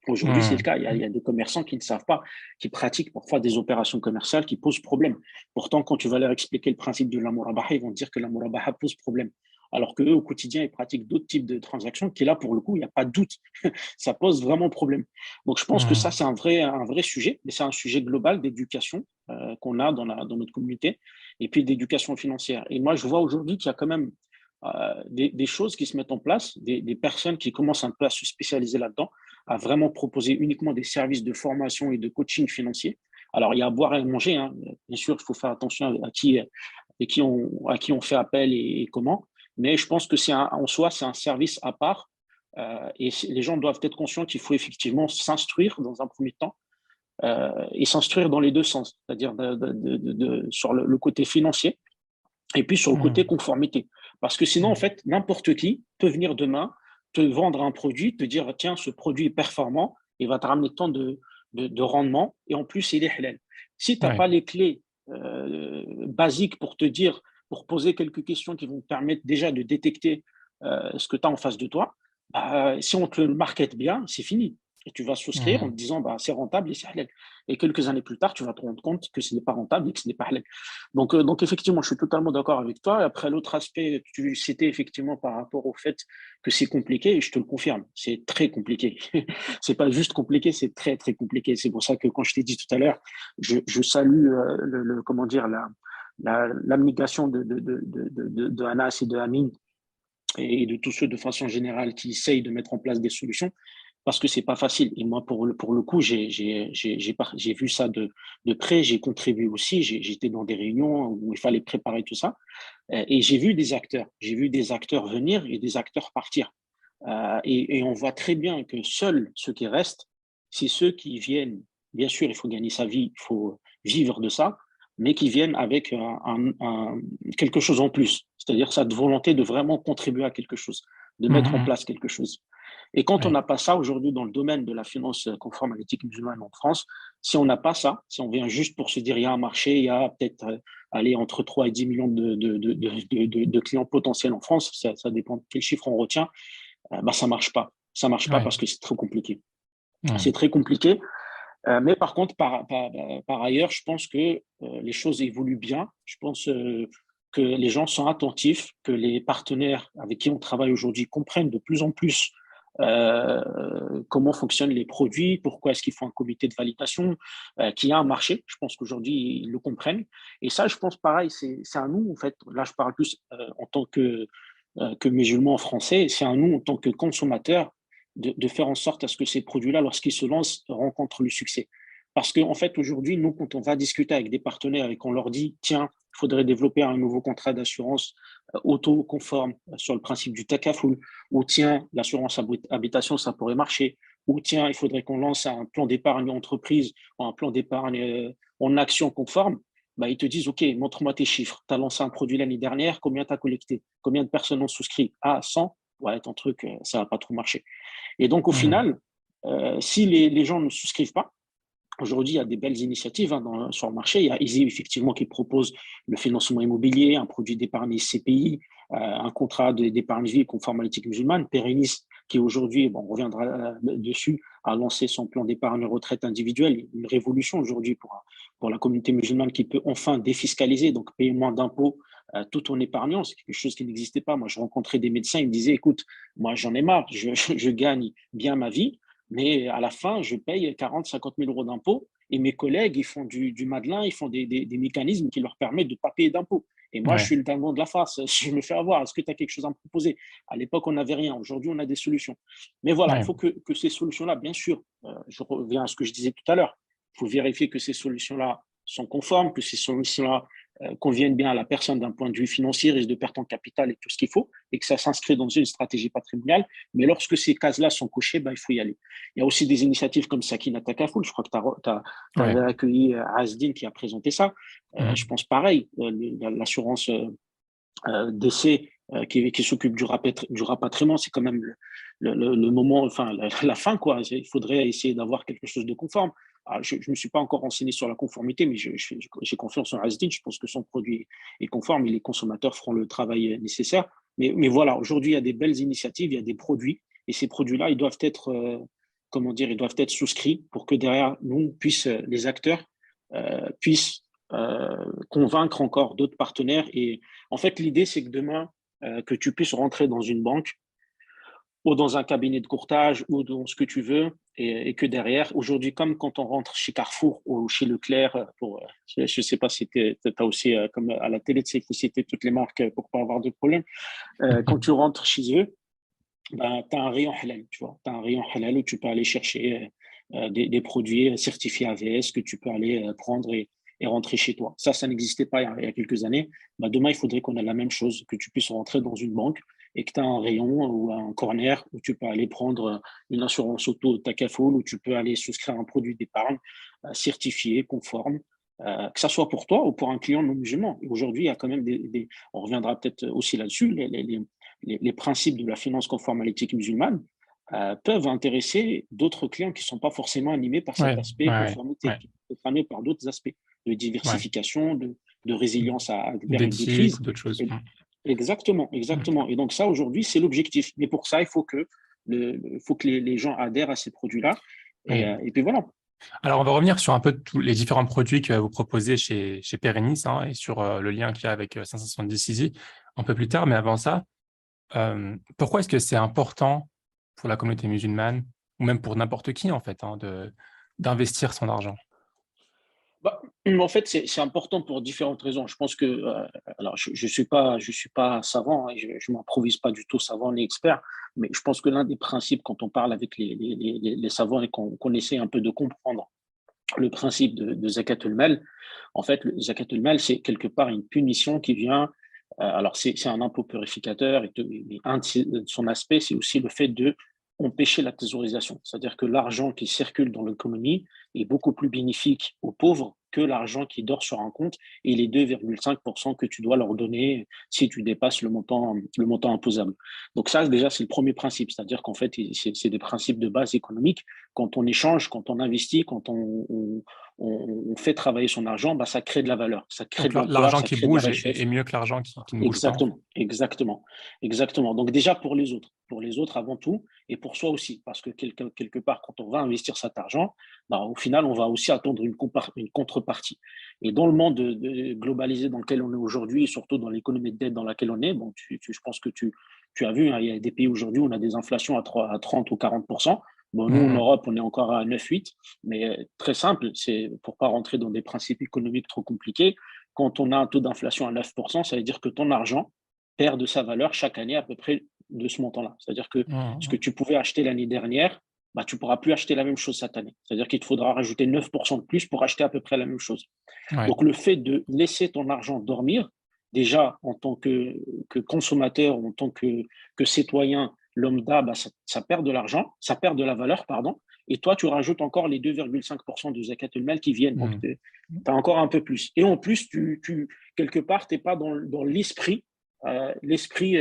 Aujourd'hui, c'est le cas. Il y a des commerçants qui ne savent pas, qui pratiquent parfois des opérations commerciales qui posent problème. Pourtant, quand tu vas leur expliquer le principe de la murabaha, ils vont te dire que la murabaha pose problème. Alors qu'eux, au quotidien, ils pratiquent d'autres types de transactions qui, là, pour le coup, il n'y a pas de doute. Ça pose vraiment problème. Donc, je pense que ça, Mhm. c'est un vrai sujet, mais c'est un sujet global d'éducation qu'on a dans notre communauté et puis d'éducation financière. Et moi, je vois aujourd'hui qu'il y a quand même des choses qui se mettent en place, des personnes qui commencent un peu à se spécialiser là-dedans, à vraiment proposer uniquement des services de formation et de coaching financier. Alors, il y a à boire et à manger, hein. Bien sûr, il faut faire attention à qui on fait appel et comment, mais je pense que en soi, c'est un service à part et les gens doivent être conscients qu'il faut effectivement s'instruire dans un premier temps et s'instruire dans les deux sens, c'est-à-dire sur le côté financier et puis sur le côté Mhm. conformité. Parce que sinon, en Mhm. fait, n'importe qui peut venir demain, te vendre un produit, te dire, tiens, ce produit est performant, il va te ramener tant de rendement, et en plus, il est halal. Si tu n'as Ouais. pas les clés basiques pour te dire, pour poser quelques questions qui vont te permettre déjà de détecter ce que tu as en face de toi, bah, si on te le market bien, c'est fini. Et tu vas souscrire en te Mhm. disant, bah, c'est rentable et c'est halal. Et quelques années plus tard, tu vas te rendre compte que ce n'est pas rentable et que ce n'est pas halal. Donc, effectivement, je suis totalement d'accord avec toi. Après, l'autre aspect, tu citais effectivement par rapport au fait que c'est compliqué, et je te le confirme, c'est très compliqué. C'est pas juste compliqué, c'est très, très compliqué. C'est pour ça que quand je t'ai dit tout à l'heure, je salue comment dire, l'abnégation de Anas et de Amin et de tous ceux de façon générale qui essayent de mettre en place des solutions parce que c'est pas facile. Et moi, pour le coup, j'ai vu ça de près, j'ai contribué aussi, j'étais dans des réunions où il fallait préparer tout ça, et j'ai vu des acteurs venir et des acteurs partir. Et on voit très bien que seuls ceux qui restent, c'est ceux qui viennent, bien sûr, il faut gagner sa vie, il faut vivre de ça, mais qui viennent avec quelque chose en plus, c'est-à-dire cette volonté de vraiment contribuer à quelque chose, de mettre en Mhm. place quelque chose. Et quand on Ouais. n'a pas ça aujourd'hui dans le domaine de la finance conforme à l'éthique musulmane en France, si on n'a pas ça, si on vient juste pour se dire il y a un marché, il y a peut-être aller entre 3 et 10 millions de clients potentiels en France, ça dépend de quel chiffre on retient, bah, ça marche pas. Ça marche pas Ouais. parce que c'est trop compliqué. C'est Mhm. très compliqué. Mais par contre, par ailleurs, je pense que les choses évoluent bien. Je pense que les gens sont attentifs, que les partenaires avec qui on travaille aujourd'hui comprennent de plus en plus comment fonctionnent les produits, pourquoi est-ce qu'il faut un comité de validation, qu'il y a un marché. Je pense qu'aujourd'hui, ils le comprennent. Et ça, je pense pareil, c'est à nous, en fait. Là, je parle plus en tant que musulmans français, c'est à nous, en tant que consommateurs, de faire en sorte à ce que ces produits-là, lorsqu'ils se lancent, rencontrent le succès. Parce qu'en fait, aujourd'hui, nous, quand on va discuter avec des partenaires et qu'on leur dit, tiens, il faudrait développer un nouveau contrat d'assurance auto-conforme sur le principe du takaful, ou tiens, l'assurance habitation, ça pourrait marcher, ou tiens, il faudrait qu'on lance un plan d'épargne entreprise ou un plan d'épargne en action conforme, bah, ils te disent, OK, montre-moi tes chiffres. Tu as lancé un produit l'année dernière, combien tu as collecté? Combien de personnes ont souscrit? Ah, 100? Ouais, ton truc, ça va pas trop marcher. Et donc, au Mhm. final, si les gens ne souscrivent pas, Aujourd'hui, il y a des belles initiatives sur le marché. Il y a Easy, effectivement, qui propose le financement immobilier, un produit d'épargne CPI, un contrat d'épargne vie conforme à l'éthique musulmane. Pérennis, qui aujourd'hui, bon, on reviendra dessus, a lancé son plan d'épargne retraite individuelle, une révolution aujourd'hui pour la communauté musulmane qui peut enfin défiscaliser, donc payer moins d'impôts tout en épargnant. C'est quelque chose qui n'existait pas. Moi, je rencontrais des médecins, ils me disaient, écoute, moi, j'en ai marre, je gagne bien ma vie, mais à la fin, je paye 40, 50 000 euros d'impôts et mes collègues, ils font du Madelin, ils font des mécanismes qui leur permettent de ne pas payer d'impôts. Et moi, je Ouais, suis le dindon de la farce. Je me fais avoir. Est-ce que tu as quelque chose à me proposer? À l'époque, on n'avait rien. Aujourd'hui, on a des solutions. Mais voilà, il ouais, faut que ces solutions-là, bien sûr, je reviens à ce que je disais tout à l'heure, il faut vérifier que ces solutions-là sont conformes, que ces solutions-là conviennent bien à la personne d'un point de vue financier, risque de perte en capital et tout ce qu'il faut, et que ça s'inscrit dans une stratégie patrimoniale. Mais lorsque ces cases-là sont cochées, ben, il faut y aller. Il y a aussi des initiatives comme Sakina Takaful. Je crois que tu ouais. avais accueilli Azdin qui a présenté ça. Je Mhm. pense pareil, l'assurance décès qui s'occupe du rapatriement, c'est quand même le moment, enfin la fin, quoi. Il faudrait essayer d'avoir quelque chose de conforme. Alors, je ne me suis pas encore renseigné sur la conformité, mais j'ai confiance en Azdin. Je pense que son produit est conforme et les consommateurs feront le travail nécessaire. Mais voilà, aujourd'hui, il y a des belles initiatives, il y a des produits, et ces produits-là, ils doivent être, comment dire, ils doivent être souscrits pour que derrière, nous, les acteurs puissent convaincre encore d'autres partenaires. Et en fait, l'idée, c'est que demain, que tu puisses rentrer dans une banque ou dans un cabinet de courtage ou dans ce que tu veux, et que derrière, aujourd'hui, comme quand on rentre chez Carrefour ou chez Leclerc, je ne sais pas si tu as aussi, comme à la télé, tu sais, il faut citer toutes les marques pour pas avoir de problème. Quand tu rentres chez eux, ben, tu as un rayon halal, tu vois. Tu as un rayon halal où tu peux aller chercher des produits certifiés AVS que tu peux aller prendre et rentrer chez toi. Ça n'existait pas il y a quelques années. Ben, demain, il faudrait qu'on ait la même chose, que tu puisses rentrer dans une banque et que tu as un rayon ou un corner où tu peux aller prendre une assurance auto Takaful, où tu peux aller souscrire un produit d'épargne certifié, conforme, que ça soit pour toi ou pour un client non musulman. Et aujourd'hui, il y a quand même on reviendra peut-être aussi là-dessus, les principes de la finance conforme à l'éthique musulmane peuvent intéresser d'autres clients qui ne sont pas forcément animés par cet Ouais, aspect ouais, conformité, ouais, qui peuvent être animés par d'autres aspects de ouais. diversification, de résilience à période de D'éthique crise. ou d'autres choses. Et- exactement, Ok. exactement. Et donc ça, aujourd'hui, c'est l'objectif. Mais pour ça, il faut que, faut que les gens adhèrent à ces produits-là. Ouais. Et puis voilà. Alors, on va revenir sur un peu tous les différents produits que vous proposez chez Perennis, hein, et sur le lien qu'il y a avec 570 Easy un peu plus tard. Mais avant ça, pourquoi est-ce que c'est important pour la communauté musulmane, ou même pour n'importe qui, en fait, hein, d'investir son argent? Bah, en fait, c'est important pour différentes raisons. Je pense que, alors, je suis pas savant, hein, je m'improvise pas du tout savant ni expert, mais je pense que l'un des principes quand on parle avec les savants et qu'on essaie un peu de comprendre le principe de Zakatul Mal, en fait, le Zakatul Mal, c'est quelque part une punition qui vient. Alors, c'est un impôt purificateur, mais un de son aspect, c'est aussi le fait de empêcher la thésaurisation. C'est-à-dire que l'argent qui circule dans l'économie est beaucoup plus bénéfique aux pauvres que l'argent qui dort sur un compte et les 2,5% que tu dois leur donner si tu dépasses le montant imposable. Donc ça, déjà, c'est le premier principe. C'est-à-dire qu'en fait, c'est des principes de base économique. Quand on échange, quand on investit, quand on fait travailler son argent, bah, ça crée de la valeur, ça crée Donc, de l'emploi, l'argent ça qui crée de la bouge est richesse. mieux que l'argent qui ne bouge pas, en fait. Exactement, exactement, exactement. Donc déjà pour les autres avant tout, et pour soi aussi, parce que quelque part, quand on va investir cet argent, bah, au final, on va aussi attendre une contrepartie. Et dans le monde globalisé dans lequel on est aujourd'hui, et surtout dans l'économie de dette dans laquelle on est, bon, je pense que tu as vu, hein, il y a des pays aujourd'hui où on a des inflations à 30 ou 40%. Bon, nous, en Mhm. Europe, on est encore à 9-8, mais très simple, c'est pour pas rentrer dans des principes économiques trop compliqués. Quand on a un taux d'inflation à 9%, ça veut dire que ton argent perd de sa valeur chaque année à peu près de ce montant-là. C'est-à-dire que ce que Mhm. tu pouvais acheter l'année dernière, bah, tu ne pourras plus acheter la même chose cette année. C'est-à-dire qu'il te faudra rajouter 9% de plus pour acheter à peu près la même chose. Ouais. Donc, le fait de laisser ton argent dormir, déjà en tant que consommateur, en tant que citoyen lambda, bah, ça perd de l'argent, ça perd de la valeur, pardon. Et toi, tu rajoutes encore les 2,5% de zakat al-mal qui viennent. Donc, Mhm. tu as encore un peu plus. Et en plus, quelque part, tu n'es pas dans l'esprit, l'esprit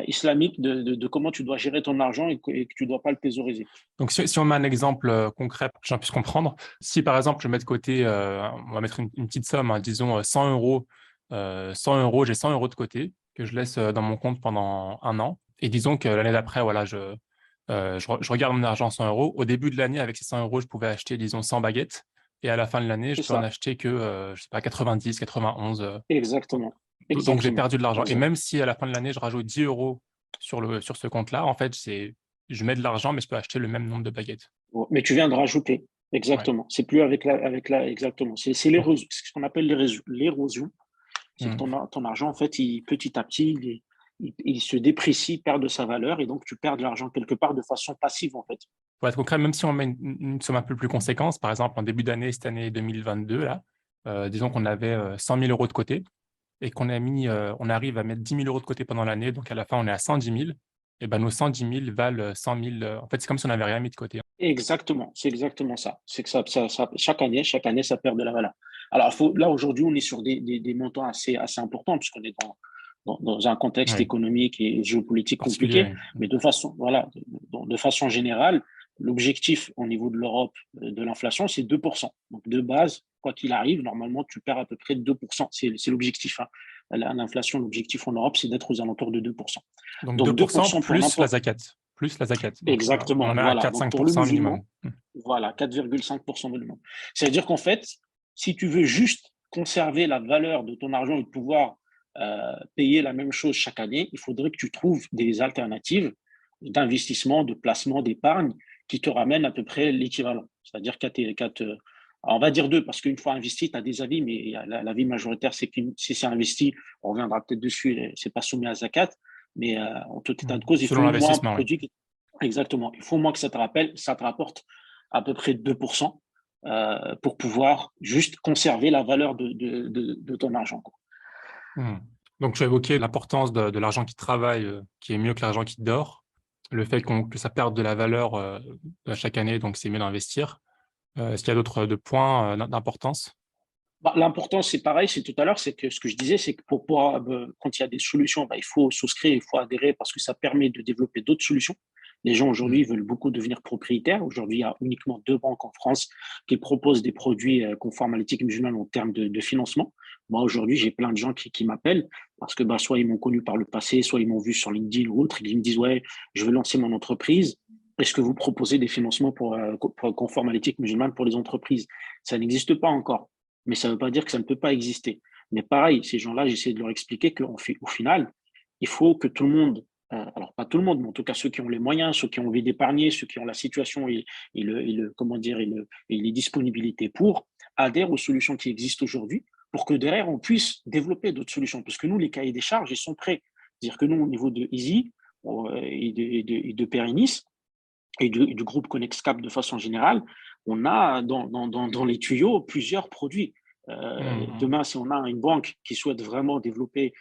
islamique de comment tu dois gérer ton argent et que tu ne dois pas le thésauriser. Donc, si on met un exemple concret pour que les gens puissent comprendre, si par exemple je mets de côté, on va mettre une petite somme, hein, disons 100 euros, 100 euros, j'ai 100 euros de côté que je laisse dans mon compte pendant un an. Et disons que l'année d'après, voilà, je regarde mon argent 100 euros. Au début de l'année, avec ces 100 euros, je pouvais acheter, disons, 100 baguettes. Et à la fin de l'année, je C'est peux en ça, acheter que, je sais pas, 90, 91. exactement. Donc, j'ai Exactement. perdu de l'argent. Et Exact. même si à la fin de l'année, je rajoute 10 euros sur ce compte-là, en fait, je mets de l'argent, mais je peux acheter le même nombre de baguettes. Mais tu viens de rajouter. Ouais. Exactement. C'est plus exactement. C'est Donc, l'érosion, c'est ce qu'on appelle l'érosion. C'est que hmm. ton argent, en fait, petit à petit, il se déprécie, perd de sa valeur, et donc tu perds de l'argent quelque part de façon passive, en fait. Pour être concret, même si on met une somme un peu plus conséquente, par exemple, en début d'année, cette année 2022, là, disons qu'on avait 100 000 euros de côté et on arrive à mettre 10 000 euros de côté pendant l'année, donc à la fin, on est à 110 000, et ben nos 110 000 valent 100 000. En fait, c'est comme si on n'avait rien mis de côté. Exactement, c'est exactement ça. C'est que chaque année, ça perd de la valeur. Alors, là, aujourd'hui, on est sur des montants assez importants, puisqu'on est dans un contexte Oui, économique et géopolitique compliqué. particulier. Oui. Mais de façon générale, l'objectif au niveau de l'Europe de l'inflation, c'est 2%. Donc, de base, quoi qu'il arrive, normalement, tu perds à peu près 2%. C'est l'objectif, hein. L'inflation, l'objectif en Europe, c'est d'être aux alentours de 2%. Donc Donc, 2% 2% pour plus la n'importe. zakat. Plus la zakat. Donc, on Exactement, en est à voilà. Donc, pour le 4-5% minimum. musulman, voilà, 4,5% minimum. C'est-à-dire qu'en fait, si tu veux juste conserver la valeur de ton argent et pouvoir payer la même chose chaque année, il faudrait que tu trouves des alternatives d'investissement, de placement, d'épargne qui te ramènent à peu près l'équivalent. C'est-à-dire on va dire deux, parce qu'une fois investi, tu as des avis, mais l'avis majoritaire, c'est que si c'est investi, on reviendra peut-être dessus, c'est pas soumis à zakat, mais en tout état de cause, il faut Selon au moins un l'investissement, oui. produit. Exactement. Il faut au moins que ça te rapporte à peu près 2% pour pouvoir juste conserver la valeur de ton argent, quoi. Hmm. Donc, tu as évoqué l'importance de l'argent qui travaille, qui est mieux que l'argent qui dort, le fait que ça perde de la valeur chaque année, donc c'est mieux d'investir. Est-ce qu'il y a d'autres points d'importance? Bah, l'important, c'est pareil, c'est tout à l'heure, c'est que ce que je disais, c'est que quand il y a des solutions, bah, il faut souscrire, il faut adhérer parce que ça permet de développer d'autres solutions. Les gens aujourd'hui Hmm. veulent beaucoup devenir propriétaires. Aujourd'hui, il y a uniquement 2 banques en France qui proposent des produits conformes à l'éthique musulmane en termes de financement. Moi, aujourd'hui, j'ai plein de gens qui m'appellent parce que bah, soit ils m'ont connu par le passé, soit ils m'ont vu sur LinkedIn ou autre, et qui me disent, ouais, je veux lancer mon entreprise. Est-ce que vous proposez des financements conformes à l'éthique musulmane pour les entreprises? Ça n'existe pas encore, mais ça ne veut pas dire que ça ne peut pas exister. Mais pareil, ces gens-là, j'essaie de leur expliquer qu'au final, il faut que tout le monde, alors pas tout le monde, mais en tout cas ceux qui ont les moyens, ceux qui ont envie d'épargner, ceux qui ont la situation comment dire, et les disponibilités pour, adhèrent aux solutions qui existent aujourd'hui pour que derrière, on puisse développer d'autres solutions. Parce que nous, les cahiers des charges, ils sont prêts. C'est-à-dire que nous, au niveau de Easy et de Perinis, et du groupe ConnexCap de façon générale, on a dans les tuyaux plusieurs produits. Hmm. Demain, si on a une banque qui souhaite vraiment développer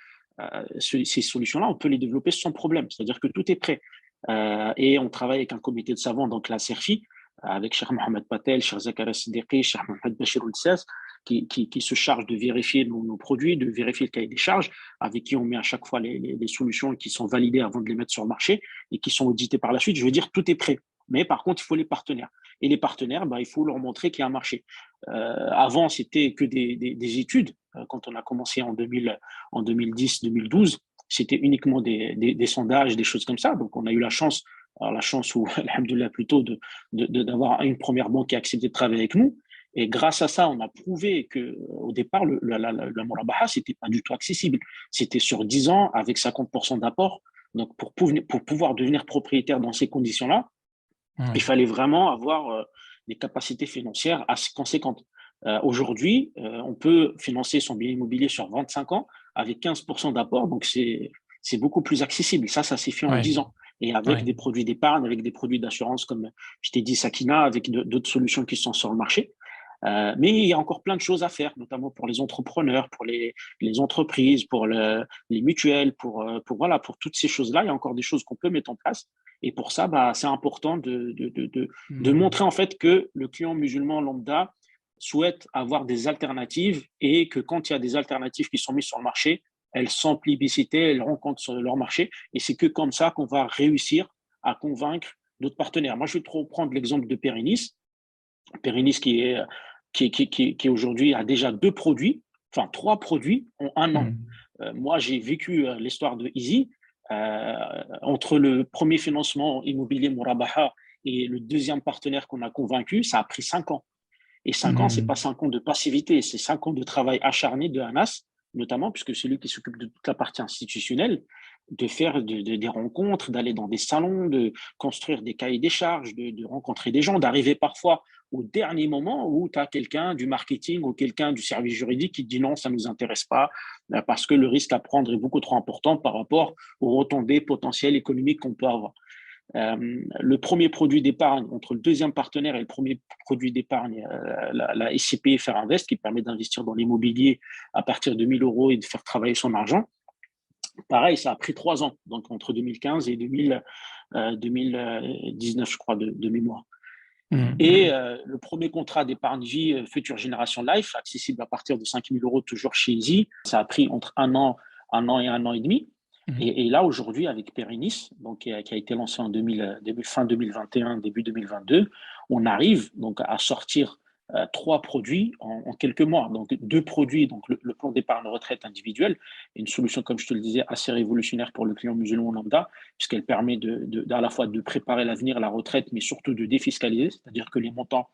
ces solutions-là, on peut les développer sans problème. C'est-à-dire que tout est prêt. Et on travaille avec un comité de savants, donc la CERFI, avec Cheikh Mohamed Patel, Cheikh Zakaria Siddiqui, Cheikh Mohamed Bachir Oudsas, qui se charge de vérifier nos produits, de vérifier le cahier des charges, avec qui on met à chaque fois les solutions qui sont validées avant de les mettre sur le marché et qui sont auditées par la suite. Je veux dire, tout est prêt. Mais par contre, il faut les partenaires. Et les partenaires, bah, il faut leur montrer qu'il y a un marché. Avant, c'était que des études. Quand on a commencé en 2010, 2012, c'était uniquement des sondages, des choses comme ça. Donc, on a eu la chance, ou alhamdoulilah plutôt, d'avoir une première banque qui a accepté de travailler avec nous. Et grâce à ça, on a prouvé qu'au départ, la Murabaha, ce n'était pas du tout accessible. C'était sur 10 ans avec 50% d'apport. Donc, pour pouvoir devenir propriétaire dans ces conditions-là, il Ouais. fallait vraiment avoir des capacités financières assez conséquentes. Aujourd'hui, on peut financer son bien immobilier sur 25 ans avec 15% d'apport, donc c'est beaucoup plus accessible. Ça s'est fait en Ouais. 10 ans. Et avec Ouais. des produits d'épargne, avec des produits d'assurance, comme je t'ai dit, Sakina, avec d'autres solutions qui sont sur le marché. Mais il y a encore plein de choses à faire, notamment pour les entrepreneurs, pour les entreprises, pour les mutuelles, voilà, pour toutes ces choses-là. Il y a encore des choses qu'on peut mettre en place. Et pour ça, bah, c'est important de Hmm. montrer en fait que le client musulman lambda souhaite avoir des alternatives et que quand il y a des alternatives qui sont mises sur le marché, elles sont plébiscitées, elles rencontrent sur leur marché. Et c'est que comme ça qu'on va réussir à convaincre d'autres partenaires. Moi, je vais te reprendre l'exemple de Perinis. Perinis qui aujourd'hui a déjà 2 produits, enfin 3 produits en un an. Moi, j'ai vécu l'histoire de Easy. Entre le premier financement immobilier Murabaha et le deuxième partenaire qu'on a convaincu, ça a pris 5 ans. Et 5 ans, ce n'est pas 5 ans de passivité, c'est 5 ans de travail acharné de Anas, notamment, puisque c'est lui qui s'occupe de toute la partie institutionnelle, de faire des rencontres, d'aller dans des salons, de construire des cahiers des charges, de rencontrer des gens, d'arriver parfois au dernier moment où tu as quelqu'un du marketing ou quelqu'un du service juridique qui te dit non, ça ne nous intéresse pas, parce que le risque à prendre est beaucoup trop important par rapport aux retombées potentielles économiques qu'on peut avoir. Le premier produit d'épargne, entre le deuxième partenaire et le premier produit d'épargne, la SCPI Faire Invest, qui permet d'investir dans l'immobilier à partir de 1 000 € et de faire travailler son argent. Pareil, ça a pris 3 ans, donc entre 2015 et 2019, je crois, de mémoire. Et le premier contrat d'épargne vie Future Génération Life, accessible à partir de 5 000 € toujours chez Easy, ça a pris entre un an et 1 an et demi. Et là, aujourd'hui, avec Perinis, donc, qui a été lancé en fin 2021, début 2022, on arrive donc à sortir 3 produits en quelques mois. Donc, 2 produits, donc le plan d'épargne retraite individuel, une solution, comme je te le disais, assez révolutionnaire pour le client musulman lambda, puisqu'elle permet à la fois de préparer l'avenir, la retraite, mais surtout de défiscaliser, c'est-à-dire que les montants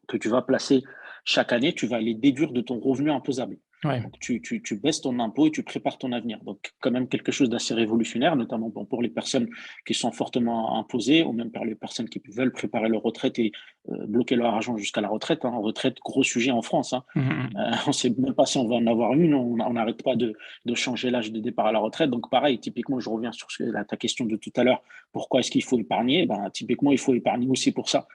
que tu vas placer chaque année, tu vas les déduire de ton revenu imposable. Ouais. Donc, tu baisses ton impôt et tu prépares ton avenir. Donc, quand même quelque chose d'assez révolutionnaire, notamment pour les personnes qui sont fortement imposées ou même pour les personnes qui veulent préparer leur retraite et bloquer leur argent jusqu'à la retraite. Retraite, gros sujet en France. On ne sait même pas si on va en avoir une. On n'arrête pas de changer l'âge de départ à la retraite. Donc, pareil, typiquement, je reviens sur ta question de tout à l'heure. Pourquoi est-ce qu'il faut épargner? Typiquement, il faut épargner aussi pour ça.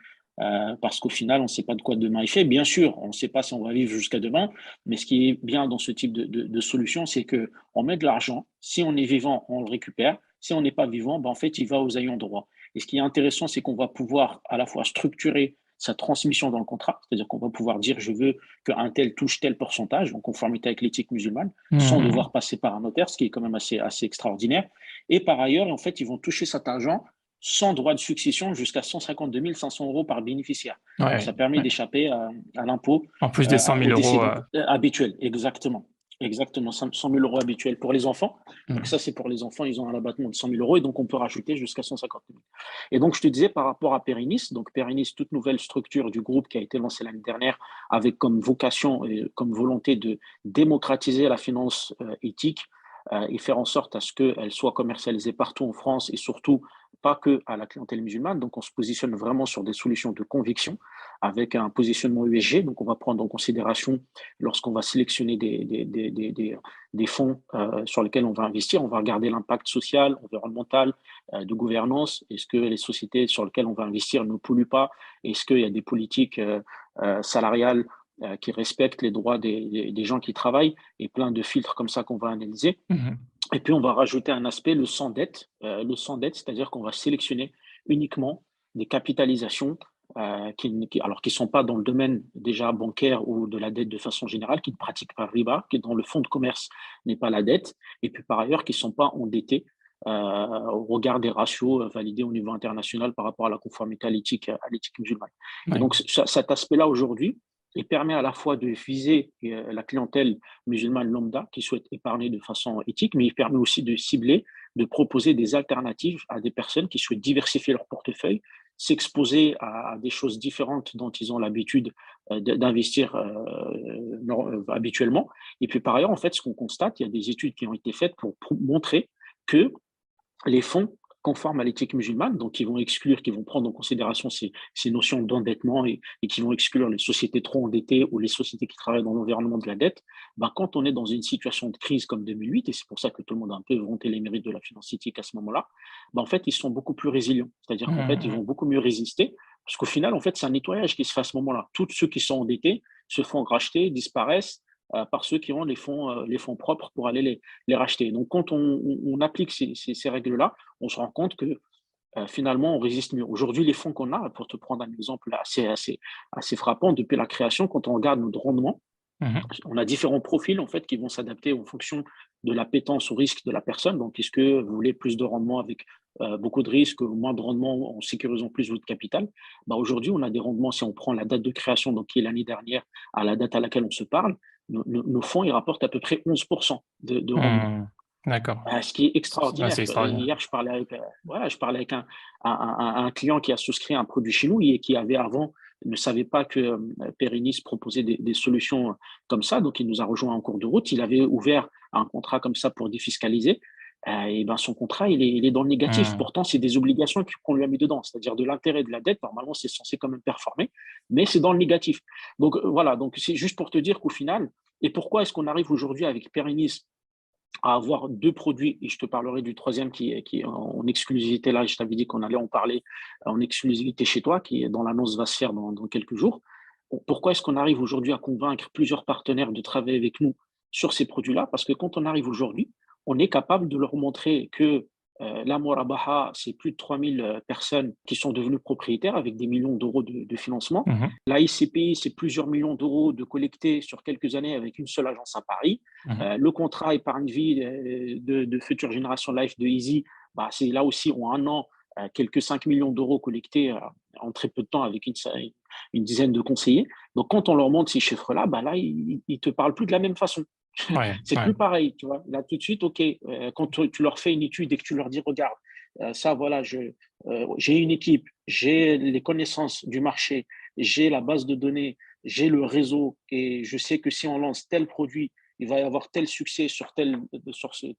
Parce qu'au final, on ne sait pas de quoi demain est fait. Bien sûr, on ne sait pas si on va vivre jusqu'à demain, mais ce qui est bien dans ce type de solution, c'est qu'on met de l'argent. Si on est vivant, on le récupère. Si on n'est pas vivant, en fait, il va aux ayants droit. Et ce qui est intéressant, c'est qu'on va pouvoir à la fois structurer sa transmission dans le contrat, c'est-à-dire qu'on va pouvoir dire je veux qu'un tel touche tel pourcentage, en conformité avec l'éthique musulmane, sans devoir passer par un notaire, ce qui est quand même assez extraordinaire. Et par ailleurs, en fait, ils vont toucher cet argent sans droit de succession jusqu'à 152 500 € par bénéficiaire. Ouais, donc, ça permet d'échapper à l'impôt. En plus des 100 000 € habituel, exactement. Exactement, 100 000 € habituels pour les enfants. Donc ça, c'est pour les enfants, ils ont un abattement de 100 000 € et donc on peut rajouter jusqu'à 150 000. Et donc, je te disais par rapport à Perinis, donc Perinis, toute nouvelle structure du groupe qui a été lancée l'année dernière avec comme vocation et comme volonté de démocratiser la finance éthique et faire en sorte à ce qu'elle soit commercialisée partout en France et surtout pas que à la clientèle musulmane. Donc, on se positionne vraiment sur des solutions de conviction avec un positionnement ESG. Donc, on va prendre en considération, lorsqu'on va sélectionner des fonds sur lesquels on va investir, on va regarder l'impact social, environnemental, de gouvernance. Est-ce que les sociétés sur lesquelles on va investir ne polluent pas? Est-ce qu'il y a des politiques salariales qui respectent les droits des gens qui travaillent, et plein de filtres comme ça qu'on va analyser. Et puis, on va rajouter un aspect, le sans dette. Le sans dette, c'est-à-dire qu'on va sélectionner uniquement des capitalisations qui ne sont pas dans le domaine déjà bancaire ou de la dette de façon générale, qui ne pratiquent pas riba, qui dans le fonds de commerce n'est pas la dette, et puis par ailleurs qui ne sont pas endettés au regard des ratios validés au niveau international par rapport à la conformité à l'éthique musulmane. Ouais. Et donc, cet aspect-là aujourd'hui, il permet à la fois de viser la clientèle musulmane lambda qui souhaite épargner de façon éthique, mais il permet aussi de cibler, de proposer des alternatives à des personnes qui souhaitent diversifier leur portefeuille, s'exposer à des choses différentes dont ils ont l'habitude d'investir habituellement. Et puis par ailleurs, en fait, ce qu'on constate, il y a des études qui ont été faites pour montrer que les fonds conformes à l'éthique musulmane, donc qui vont prendre en considération ces notions d'endettement et qui vont exclure les sociétés trop endettées ou les sociétés qui travaillent dans l'environnement de la dette. Quand on est dans une situation de crise comme 2008, et c'est pour ça que tout le monde a un peu vanté les mérites de la finance éthique à ce moment-là, en fait, ils sont beaucoup plus résilients. C'est-à-dire qu'en fait, ils vont beaucoup mieux résister, parce qu'au final, en fait, c'est un nettoyage qui se fait à ce moment-là. Tous ceux qui sont endettés se font racheter, disparaissent, par ceux qui ont les fonds propres pour aller les racheter. Donc, quand on applique ces règles-là, on se rend compte que finalement, on résiste mieux. Aujourd'hui, les fonds qu'on a, pour te prendre un exemple assez frappant, depuis la création, quand on regarde notre rendement, on a différents profils en fait qui vont s'adapter en fonction de l'appétence au risque de la personne. Donc, est-ce que vous voulez plus de rendement avec beaucoup de risques, moins de rendement en sécurisant plus votre capital? Bah, aujourd'hui, on a des rendements, si on prend la date de création, donc qui est l'année dernière, à la date à laquelle on se parle, nos fonds, ils rapportent à peu près 11% de rendement. D'accord. Ce qui est Ouais, extraordinaire. c'est extraordinaire. Hier, je parlais avec un client qui a souscrit un produit chez nous et qui avait avant ne savait pas que Perinis proposait des solutions comme ça. Donc, il nous a rejoint en cours de route. Il avait ouvert un contrat comme ça pour défiscaliser. Et ben, son contrat, il est dans le négatif. Pourtant, c'est des obligations qu'on lui a mis dedans, c'est-à-dire de l'intérêt de la dette. Normalement, c'est censé quand même performer, mais c'est dans le négatif. Donc, voilà. Donc, c'est juste pour te dire qu'au final, et pourquoi est-ce qu'on arrive aujourd'hui avec Perinis à avoir deux produits, et je te parlerai du troisième qui est en exclusivité là, je t'avais dit qu'on allait en parler en exclusivité chez toi, qui est dans l'annonce va se faire dans quelques jours. Pourquoi est-ce qu'on arrive aujourd'hui à convaincre plusieurs partenaires de travailler avec nous sur ces produits-là? Parce que quand on arrive aujourd'hui, on est capable de leur montrer que la Morabaha, c'est plus de 3000 personnes qui sont devenues propriétaires avec des millions d'euros de financement. Mhm. La ICPI, c'est plusieurs millions d'euros de collectés sur quelques années avec une seule agence à Paris. Mhm. Le contrat épargne-vie de Future Generation Life de Easy, bah, c'est là aussi en un an, quelques 5 millions d'euros collectés en très peu de temps avec une dizaine de conseillers. Donc, quand on leur montre ces chiffres-là, bah, là, ils ne te parlent plus de la même façon. Ouais, C'est ouais. plus pareil, tu vois. Là, tout de suite, OK, quand tu leur fais une étude et que tu leur dis, regarde, ça, voilà, j'ai une équipe, j'ai les connaissances du marché, j'ai la base de données, j'ai le réseau et je sais que si on lance tel produit, il va y avoir tel succès sur tel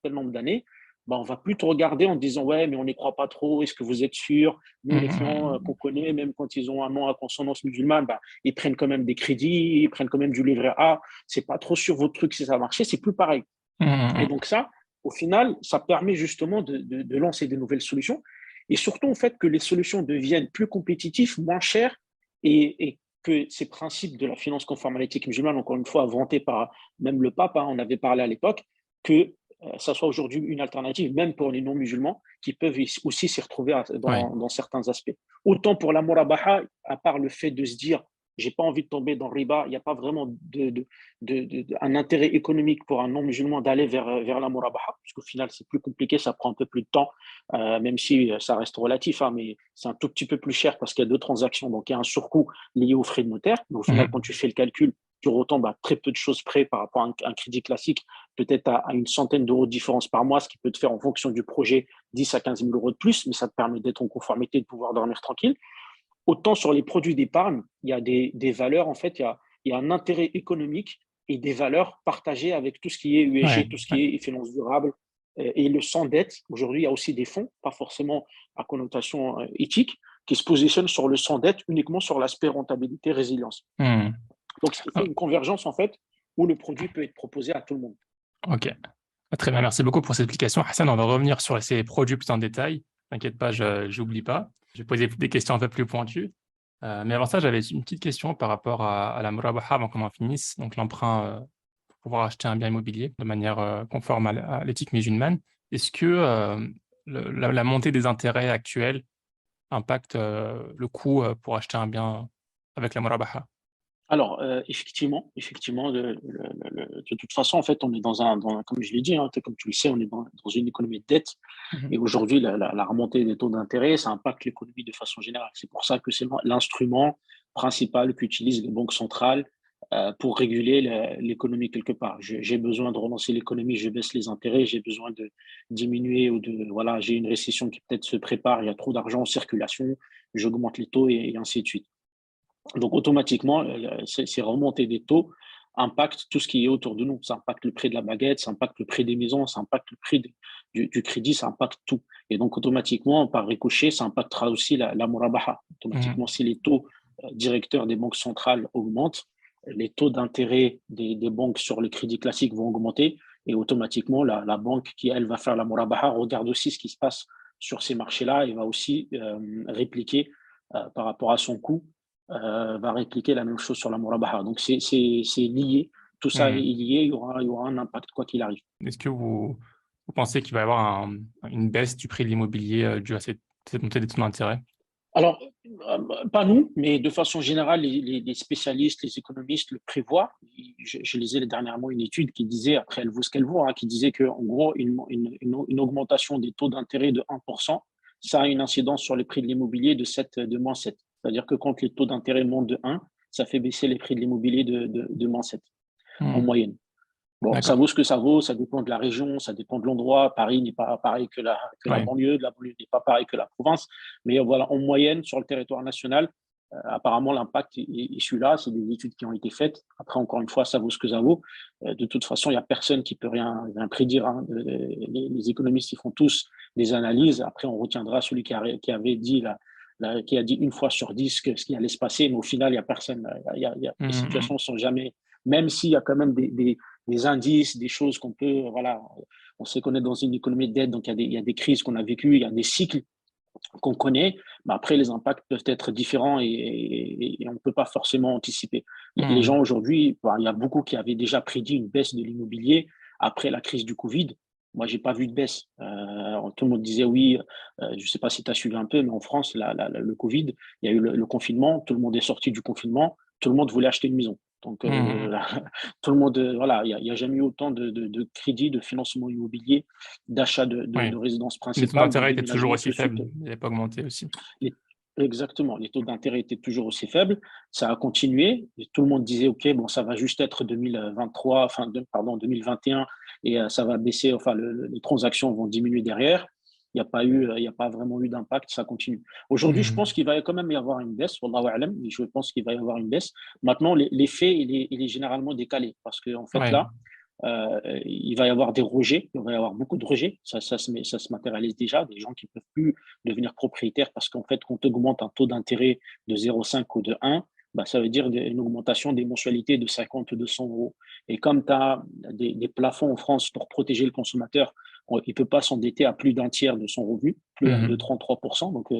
nombre d'années. Ben, on va plus te regarder en disant ouais, mais on n'y croit pas trop. Est-ce que vous êtes sûr? Nous, les clients qu'on Mhm. connaît, même quand ils ont un nom à consonance musulmane, ben, ils prennent quand même des crédits, ils prennent quand même du livret A. C'est pas trop sur votre truc si ça va marcher. C'est plus pareil. Et Mhm. donc ça, au final, ça permet justement de lancer de nouvelles solutions et surtout en fait que les solutions deviennent plus compétitives, moins chères et que ces principes de la finance conforme à l'éthique musulmane, encore une fois, vantés par même le pape, hein, on avait parlé à l'époque, que ça soit aujourd'hui une alternative, même pour les non-musulmans, qui peuvent aussi s'y retrouver Ouais. dans certains aspects. Autant pour la murabaha, à part le fait de se dire, j'ai pas envie de tomber dans le riba, il n'y a pas vraiment un intérêt économique pour un non-musulman d'aller vers la murabaha, parce qu'au final, c'est plus compliqué, ça prend un peu plus de temps, même si ça reste relatif, hein, mais c'est un tout petit peu plus cher parce qu'il y a deux transactions, donc il y a un surcoût lié aux frais de notaire. Mais au final, quand Mhm. tu fais le calcul, tu retombes à très peu de choses près par rapport à un crédit classique, peut-être à une centaine d'euros de différence par mois, ce qui peut te faire en fonction du projet 10 à 15 000 euros de plus, mais ça te permet d'être en conformité, de pouvoir dormir tranquille. Autant sur les produits d'épargne, il y a des valeurs, en fait, il y a un intérêt économique et des valeurs partagées avec tout ce qui est Ouais, ESG, tout ce ouais. qui est finance durable et le sans dette. Aujourd'hui, il y a aussi des fonds, pas forcément à connotation éthique, qui se positionnent sur le sans dette uniquement sur l'aspect rentabilité, résilience. Mhm. Donc, ce qui fait Oh, une convergence, en fait, où le produit peut être proposé à tout le monde. ok. Très bien, merci beaucoup pour cette explication. Hassan, on va revenir sur ces produits plus en détail. T'inquiète pas, je n'oublie pas. Je vais poser des questions un peu plus pointues. Mais avant ça, j'avais une petite question par rapport à la murabaha avant qu'on en finisse, donc l'emprunt pour pouvoir acheter un bien immobilier de manière conforme à l'éthique musulmane. Est-ce que la montée des intérêts actuels impacte le coût pour acheter un bien avec la murabaha? Alors, effectivement, de toute façon, en fait, on est comme je l'ai dit, hein, comme tu le sais, on est dans une économie de dette. Mhm. Et aujourd'hui, la remontée des taux d'intérêt, ça impacte l'économie de façon générale. C'est pour ça que c'est l'instrument principal qu'utilisent les banques centrales pour réguler l'économie quelque part. J'ai besoin de relancer l'économie, je baisse les intérêts, j'ai besoin de diminuer voilà, j'ai une récession qui peut-être se prépare, il y a trop d'argent en circulation, j'augmente les taux et ainsi de suite. Donc, automatiquement, ces remontées des taux impactent tout ce qui est autour de nous. Ça impacte le prix de la baguette, ça impacte le prix des maisons, ça impacte le prix du crédit, ça impacte tout. Et donc, automatiquement, par ricochet, ça impactera aussi la murabaha. Automatiquement, Mhm. si les taux directeurs des banques centrales augmentent, les taux d'intérêt des banques sur le crédit classique vont augmenter. Et automatiquement, la banque qui, elle, va faire la murabaha regarde aussi ce qui se passe sur ces marchés-là et va aussi répliquer par rapport à son coût va répliquer la même chose sur la murabaha. Donc, c'est lié. Tout ça est Mhm. lié. Il y aura un impact quoi qu'il arrive. Est-ce que vous pensez qu'il va y avoir une baisse du prix de l'immobilier dû à cette montée des taux d'intérêt? Alors, pas nous, mais de façon générale, les spécialistes, les économistes le prévoient. Je lisais dernièrement une étude qui disait, après elle vaut ce qu'elle vaut, hein, qui disait qu'en gros, une augmentation des taux d'intérêt de 1%, ça a une incidence sur les prix de l'immobilier de moins 7. C'est-à-dire que quand les taux d'intérêt montent de 1, ça fait baisser les prix de l'immobilier de moins 7 en moyenne. Bon, ça D'accord. vaut ce que ça vaut, ça dépend de la région, ça dépend de l'endroit. Paris n'est pas pareil que la Ouais. banlieue, la banlieue n'est pas pareil que la province. Mais voilà, en moyenne, sur le territoire national, apparemment, l'impact est celui-là. C'est des études qui ont été faites. Après, encore une fois, ça vaut ce que ça vaut. De toute façon, il n'y a personne qui peut rien prédire, hein. Les économistes, ils font tous des analyses. Après, on retiendra celui qui avait dit qui a dit une fois sur 10 ce qui allait se passer, mais au final, il n'y a personne. Les situations sont jamais, même s'il y a quand même des indices, des choses qu'on peut, voilà, on sait qu'on est dans une économie de dette, donc il y a des crises qu'on a vécues, il y a des cycles qu'on connaît, mais après les impacts peuvent être différents et on ne peut pas forcément anticiper. Les gens aujourd'hui, il y a beaucoup qui avaient déjà prédit une baisse de l'immobilier après la crise du Covid. Moi, j'ai pas vu de baisse. Tout le monde disait oui, je ne sais pas si tu as suivi un peu, mais en France, le Covid, il y a eu le confinement, tout le monde est sorti du confinement, tout le monde voulait acheter une maison. Donc, tout le monde, voilà, il n'y a jamais eu autant de crédits, de financement immobilier, d'achat de Oui. résidence Les taux principale, de d'intérêt étaient toujours déménagement aussi tout de suite. faibles. Ils n'avaient pas augmenté aussi. Les- Exactement, les taux d'intérêt étaient toujours aussi faibles. Ça a continué. Et tout le monde disait, OK, bon, ça va juste être 2023, pardon, 2021, et ça va baisser, enfin, les transactions vont diminuer derrière. Il n'y a pas vraiment eu d'impact, ça continue. Aujourd'hui, je pense qu'il va quand même y avoir une baisse, wallahu a'lam, mais je pense qu'il va y avoir une baisse. Maintenant, l'effet, il est généralement décalé parce qu'en fait, Ouais. là, il va y avoir des rejets, il va y avoir beaucoup de rejets, ça se matérialise déjà, des gens qui ne peuvent plus devenir propriétaires parce qu'en fait, quand tu augmentes un taux d'intérêt de 0,5 ou de 1, bah, ça veut dire une augmentation des mensualités de 50 ou 200 euros. Et comme tu as des plafonds en France pour protéger le consommateur, il ne peut pas s'endetter à plus d'un tiers de son revenu, plus de 33%. Donc,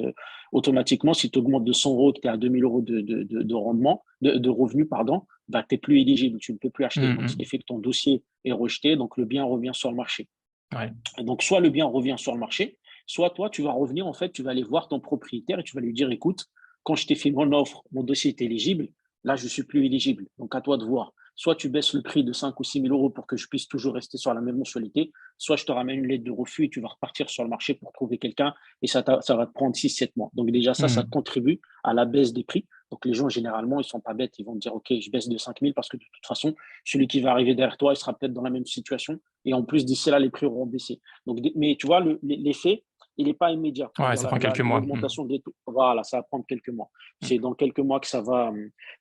automatiquement, si tu augmentes de 100 euros, que tu es à 2000 euros de rendement, de revenus, pardon, bah, tu n'es plus éligible, tu ne peux plus acheter. Donc, ce qui fait que ton dossier est rejeté, donc le bien revient sur le marché. Ouais. Donc, soit le bien revient sur le marché, soit toi, tu vas revenir, en fait, tu vas aller voir ton propriétaire et tu vas lui dire, écoute, quand je t'ai fait mon offre, mon dossier est éligible, là, je ne suis plus éligible. Donc, à toi de voir. Soit tu baisses le prix de 5 ou 6 000 euros pour que je puisse toujours rester sur la même mensualité, soit je te ramène une lettre de refus et tu vas repartir sur le marché pour trouver quelqu'un et ça va te prendre 6-7 mois. Donc, déjà, ça contribue à la baisse des prix. Donc, les gens, généralement, ils ne sont pas bêtes. Ils vont dire, OK, je baisse de 5 000 parce que de toute façon, celui qui va arriver derrière toi, il sera peut-être dans la même situation. Et en plus, d'ici là, les prix auront baissé. Donc, mais tu vois, l'effet, il n'est pas immédiat. Ouais, C'est-à-dire ça prend quelques mois. l'augmentation des taux. Voilà, ça va prendre quelques mois. C'est dans quelques mois que ça va.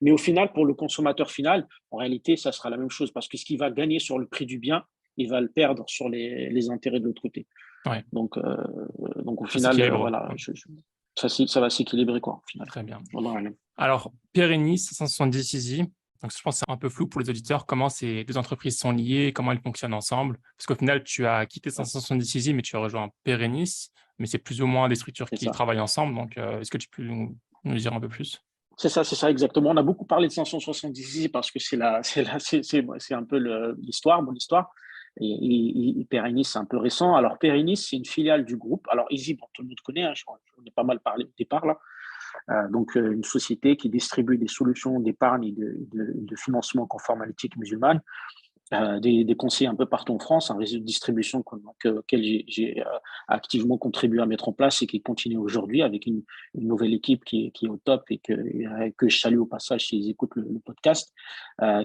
Mais au final, pour le consommateur final, en réalité, ça sera la même chose parce que ce qu'il va gagner sur le prix du bien, il va le perdre sur les intérêts de l'autre côté. Ouais. Donc au Ça final, s'équilibre. voilà, ça va s'équilibrer, quoi, au final. Très bien. Voilà. Alors, Pierre Ennis, 570 Easy. Donc, je pense que c'est un peu flou pour les auditeurs comment ces deux entreprises sont liées, comment elles fonctionnent ensemble. Parce qu'au final, tu as quitté 570 Easy, mais tu as rejoint Pierre Ennis. Mais c'est plus ou moins des structures C'est qui ça. travaillent ensemble. Donc, est-ce que tu peux nous dire un peu plus? C'est ça, exactement. On a beaucoup parlé de 570 parce que c'est un peu l'histoire, mon histoire. Et Perinis, c'est un peu récent. Alors, Perinis, c'est une filiale du groupe. Alors, Easy, bon, tout le monde connaît, hein, j'en ai pas mal parlé au départ, là. Donc, une société qui distribue des solutions d'épargne et de financement conforme à l'éthique musulmane, des conseillers un peu partout en France, un réseau de distribution auquel j'ai activement contribué à mettre en place et qui continue aujourd'hui avec une nouvelle équipe qui est au top et que je salue au passage s'ils écoutent le podcast,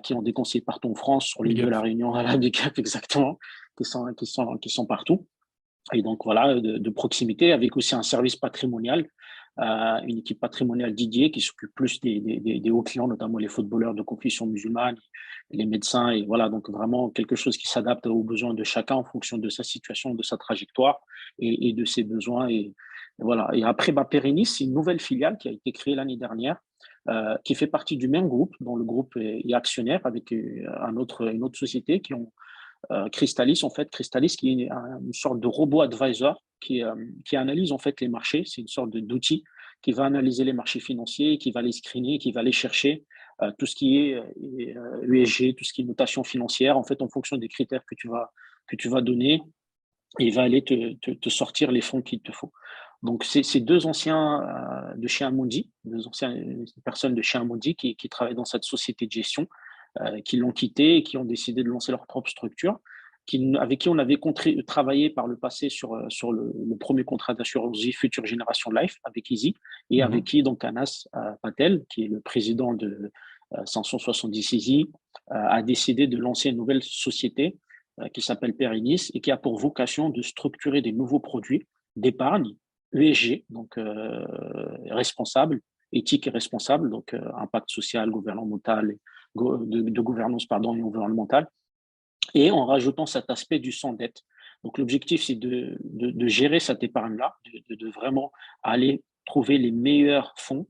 qui ont des conseillers partout en France, sur l'île Big de up. la Réunion, à la Big Up, exactement, qui sont partout. Et donc voilà, de proximité, avec aussi un service patrimonial, une équipe patrimoniale dédiée qui s'occupe plus des hauts clients, notamment les footballeurs de confession musulmane, les médecins, et voilà, donc vraiment quelque chose qui s'adapte aux besoins de chacun en fonction de sa situation, de sa trajectoire et de ses besoins. Et voilà. Et après, Pérénis, c'est une nouvelle filiale qui a été créée l'année dernière, qui fait partie du même groupe, dont le groupe est actionnaire avec une autre société Crystalis, en fait, Crystalis qui est une sorte de robot advisor qui analyse en fait les marchés. C'est une sorte d'outil qui va analyser les marchés financiers, qui va les screener, qui va les chercher, tout ce qui est ESG, tout ce qui est notation financière, en fait, en fonction des critères que tu vas donner, il va aller te sortir les fonds qu'il te faut. Donc, c'est deux anciens de chez Amundi, deux anciennes personnes de chez Amundi qui travaillent dans cette société de gestion, qui l'ont quitté et qui ont décidé de lancer leur propre structure, avec qui on avait travaillé par le passé sur le premier contrat d'assurance vie Future Generation Life avec Easy, et avec qui donc Anas Patel, qui est le président de 570 Easy, a décidé de lancer une nouvelle société qui s'appelle Perinis et qui a pour vocation de structurer des nouveaux produits d'épargne ESG, donc responsable, éthique et responsable, donc impact social, gouvernemental, de gouvernance pardon, et environnementale, et en rajoutant cet aspect du sans dette. Donc l'objectif, c'est de gérer cette épargne-là, de vraiment aller trouver les meilleurs fonds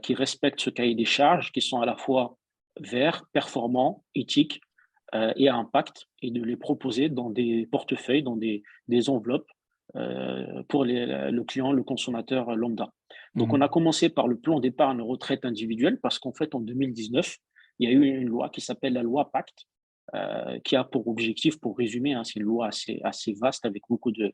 qui respectent ce cahier des charges, qui sont à la fois verts, performants, éthiques et à impact, et de les proposer dans des portefeuilles, dans des enveloppes pour le client, le consommateur lambda. Donc, on a commencé par le plan d'épargne retraite individuelle parce qu'en fait, en 2019, il y a eu une loi qui s'appelle la loi Pacte, qui a pour objectif, pour résumer, c'est une loi assez vaste avec beaucoup de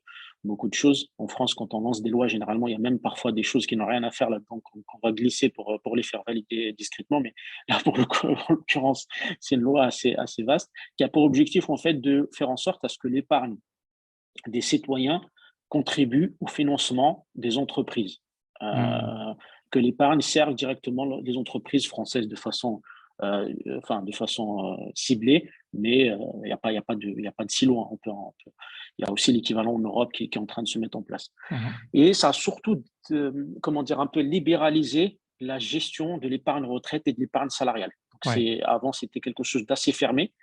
choses. En France, quand on lance des lois, généralement, il y a même parfois des choses qui n'ont rien à faire là-dedans qu'on va glisser pour les faire valider discrètement. Mais là, pour l'occurrence, c'est une loi assez vaste qui a pour objectif, en fait, de faire en sorte à ce que l'épargne des citoyens contribue au financement des entreprises, que l'épargne serve directement les entreprises françaises de façon ciblée, mais il n'y a pas de si loin. Il y a aussi l'équivalent en Europe qui est en train de se mettre en place. Et ça a surtout, un peu libéralisé la gestion de l'épargne retraite et de l'épargne salariale. Donc avant, c'était quelque chose d'assez fermé.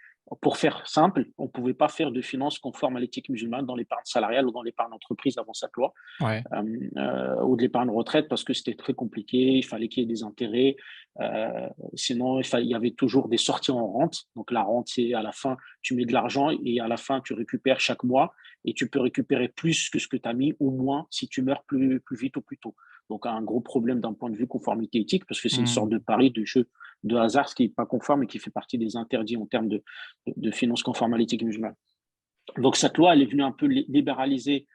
Pour faire simple, on ne pouvait pas faire de finances conformes à l'éthique musulmane dans l'épargne salariale ou dans l'épargne entreprise avant cette loi, ou de l'épargne retraite parce que c'était très compliqué, il fallait qu'il y ait des intérêts, sinon il y avait toujours des sorties en rente. Donc la rente, c'est à la fin, tu mets de l'argent et à la fin, tu récupères chaque mois et tu peux récupérer plus que ce que tu as mis ou moins si tu meurs plus vite ou plus tôt. Donc, un gros problème d'un point de vue conformité éthique parce que c'est une sorte de pari, de jeu de hasard, ce qui n'est pas conforme et qui fait partie des interdits en termes de finances conformes à l'éthique musulmane. Donc, cette loi, elle est venue un peu libéraliser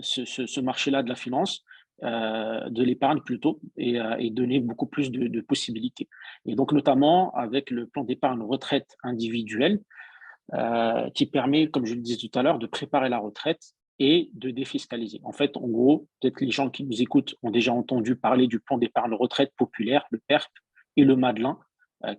ce marché-là de la finance, de l'épargne plutôt, et donner beaucoup plus de possibilités. Et donc, notamment avec le plan d'épargne retraite individuelle, qui permet, comme je le disais tout à l'heure, de préparer la retraite et de défiscaliser. En fait, en gros, peut-être les gens qui nous écoutent ont déjà entendu parler du plan d'épargne retraite populaire, le PERP, et le Madelin,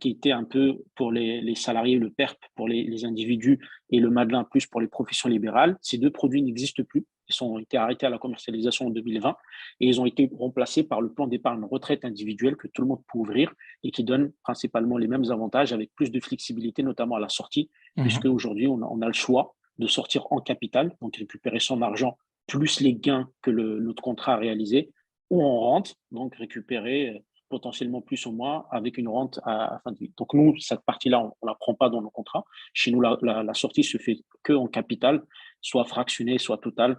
qui était un peu pour les salariés, le PERP pour les individus et le Madelin plus pour les professions libérales. Ces deux produits n'existent plus. Ils ont été arrêtés à la commercialisation en 2020 et ils ont été remplacés par le plan d'épargne retraite individuel que tout le monde peut ouvrir et qui donne principalement les mêmes avantages avec plus de flexibilité, notamment à la sortie, puisque aujourd'hui, on a le choix de sortir en capital, donc récupérer son argent plus les gains que notre contrat a réalisé, ou en rente, donc récupérer potentiellement plus ou moins avec une rente à fin de vie. Donc nous, cette partie-là, on ne la prend pas dans nos contrats. Chez nous, la sortie se fait que en capital, soit fractionné, soit total,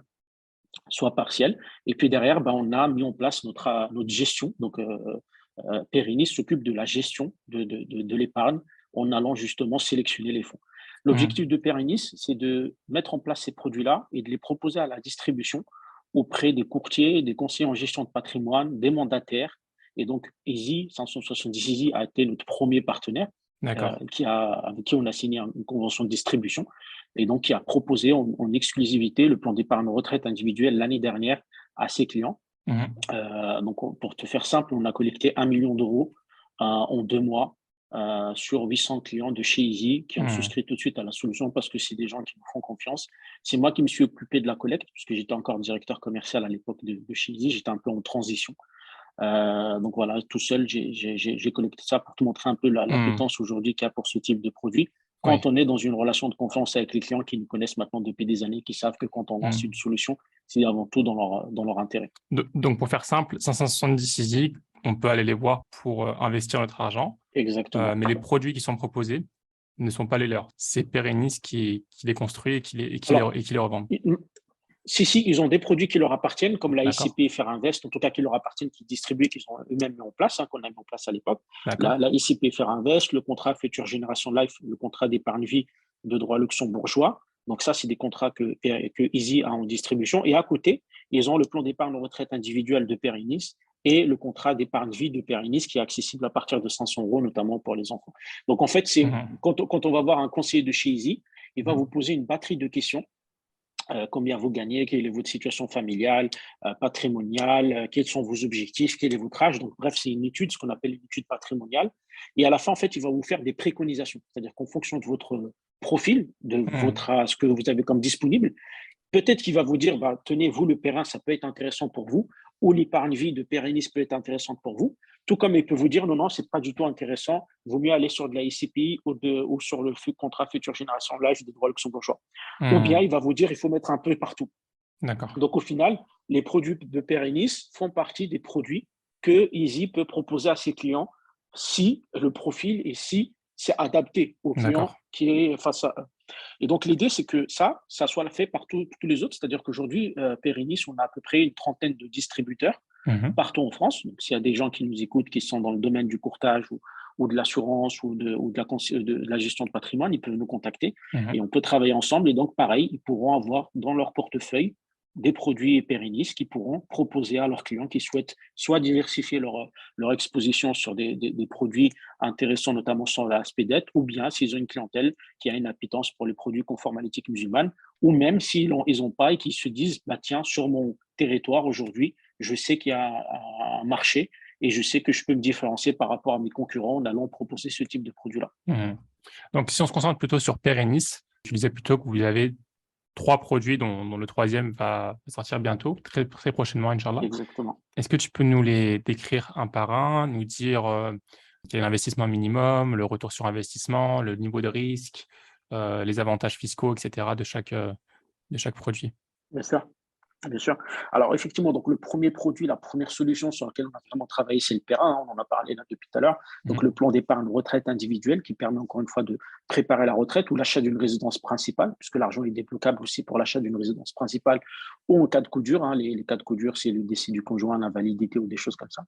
soit partiel. Et puis derrière, on a mis en place notre gestion. Donc Perinis s'occupe de la gestion de l'épargne en allant justement sélectionner les fonds. L'objectif de Perinis, c'est de mettre en place ces produits-là et de les proposer à la distribution auprès des courtiers, des conseillers en gestion de patrimoine, des mandataires. Et donc, Easy, 570 Easy a été notre premier partenaire avec qui on a signé une convention de distribution et donc qui a proposé en exclusivité le plan d'épargne retraite individuelle l'année dernière à ses clients. Donc, pour te faire simple, on a collecté 1 million d'euros en 2 mois sur 800 clients de chez Easy qui ont souscrit tout de suite à la solution parce que c'est des gens qui nous font confiance. C'est moi qui me suis occupé de la collecte puisque j'étais encore directeur commercial à l'époque de chez Easy. J'étais un peu en transition. Donc voilà, tout seul, j'ai collecté ça pour te montrer un peu l'appétence aujourd'hui qu'il y a pour ce type de produit. Quand on est dans une relation de confiance avec les clients qui nous connaissent maintenant depuis des années, qui savent que quand on lance une solution, c'est avant tout dans leur intérêt. Donc, pour faire simple, 570 Easy, on peut aller les voir pour investir notre argent. Exactement. Mais les produits qui sont proposés ne sont pas les leurs. C'est Perinis qui les construit et qui les revend. Si, ils ont des produits qui leur appartiennent, comme la ICP Faire Invest, en tout cas qui leur appartiennent, qui distribuent, qu'ils ont eux-mêmes mis en place, qu'on a mis en place à l'époque. La ICP Faire Invest, le contrat Future Generation Life, le contrat d'épargne vie de droit luxembourgeois, Donc ça, c'est des contrats que Easy a en distribution. Et à côté, ils ont le plan d'épargne retraite individuel de Perinis et le contrat d'épargne vie de Perinis qui est accessible à partir de 500 euros, notamment pour les enfants. Donc en fait, quand on va voir un conseiller de chez Easy, il va vous poser une batterie de questions. Combien vous gagnez, quelle est votre situation familiale, patrimoniale, quels sont vos objectifs, quel est votre âge. Donc, bref, c'est une étude, ce qu'on appelle une étude patrimoniale. Et à la fin, en fait, il va vous faire des préconisations. C'est-à-dire qu'en fonction de votre profil, de ce que vous avez comme disponible, peut-être qu'il va vous dire, bah, tenez, vous, le Perrin, ça peut être intéressant pour vous, ou l'épargne vie de Perinis peut être intéressante pour vous. Tout comme il peut vous dire, non, non, c'est pas du tout intéressant, vaut mieux aller sur de la SCPI ou sur le contrat future génération, l'âge des droits luxembourgeois. Ou bien il va vous dire, il faut mettre un peu partout. D'accord. Donc au final, les produits de Perinis font partie des produits que Easy peut proposer à ses clients si le profil et si c'est adapté au client qui est face à eux. Et donc, l'idée, c'est que ça soit fait par tous les autres. C'est-à-dire qu'aujourd'hui, Perinis, on a à peu près une trentaine de distributeurs partout en France. Donc, s'il y a des gens qui nous écoutent, qui sont dans le domaine du courtage ou de l'assurance ou de la gestion de patrimoine, ils peuvent nous contacter et on peut travailler ensemble. Et donc, pareil, ils pourront avoir dans leur portefeuille des produits Perinis qui pourront proposer à leurs clients qui souhaitent soit diversifier leur exposition sur des produits intéressants, notamment sur l'aspect dette, ou bien s'ils ont une clientèle qui a une appétence pour les produits conformes à l'éthique musulmane, ou même s'ils n'ont pas et qu'ils se disent, bah, tiens, sur mon territoire aujourd'hui, je sais qu'il y a un marché et je sais que je peux me différencier par rapport à mes concurrents en allant proposer ce type de produit-là. Donc, si on se concentre plutôt sur Perinis, tu disais plutôt que vous avez 3 produits dont le troisième va sortir bientôt, très, très prochainement, Inch'Allah. Exactement. Est-ce que tu peux nous les décrire un par un, nous dire quel est l'investissement minimum, le retour sur investissement, le niveau de risque, les avantages fiscaux, etc. de chaque produit? Bien sûr. Bien sûr. Alors, effectivement, donc le premier produit, la première solution sur laquelle on a vraiment travaillé, c'est le Perrin. On en a parlé là depuis tout à l'heure. Donc, le plan d'épargne retraite individuelle qui permet encore une fois de préparer la retraite ou l'achat d'une résidence principale, puisque l'argent est débloquable aussi pour l'achat d'une résidence principale ou en cas de coup dur. Les cas de coup dur, c'est le décès du conjoint, l'invalidité ou des choses comme ça.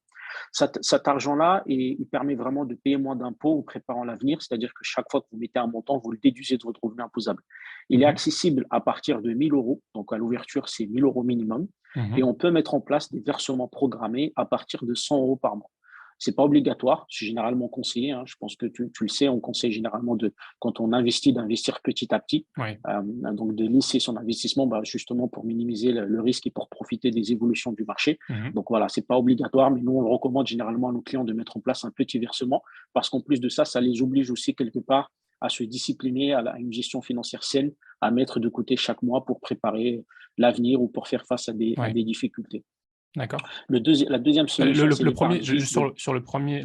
Cet argent-là, il permet vraiment de payer moins d'impôts en préparant l'avenir, c'est-à-dire que chaque fois que vous mettez un montant, vous le déduisez de votre revenu imposable. Il est accessible à partir de 1 000 euros. Donc, à l'ouverture, c'est 1 000 euros minimum. Et on peut mettre en place des versements programmés à partir de 100 euros par mois. Ce n'est pas obligatoire, c'est généralement conseillé. Je pense que tu le sais, on conseille généralement, quand on investit, d'investir petit à petit. Donc, de lisser son investissement justement pour minimiser le risque et pour profiter des évolutions du marché. Donc, voilà, ce n'est pas obligatoire, mais nous, on le recommande généralement à nos clients de mettre en place un petit versement parce qu'en plus de ça, ça les oblige aussi quelque part à se discipliner à une gestion financière saine, à mettre de côté chaque mois pour préparer l'avenir ou pour faire face à des difficultés. D'accord. La deuxième solution, c'est la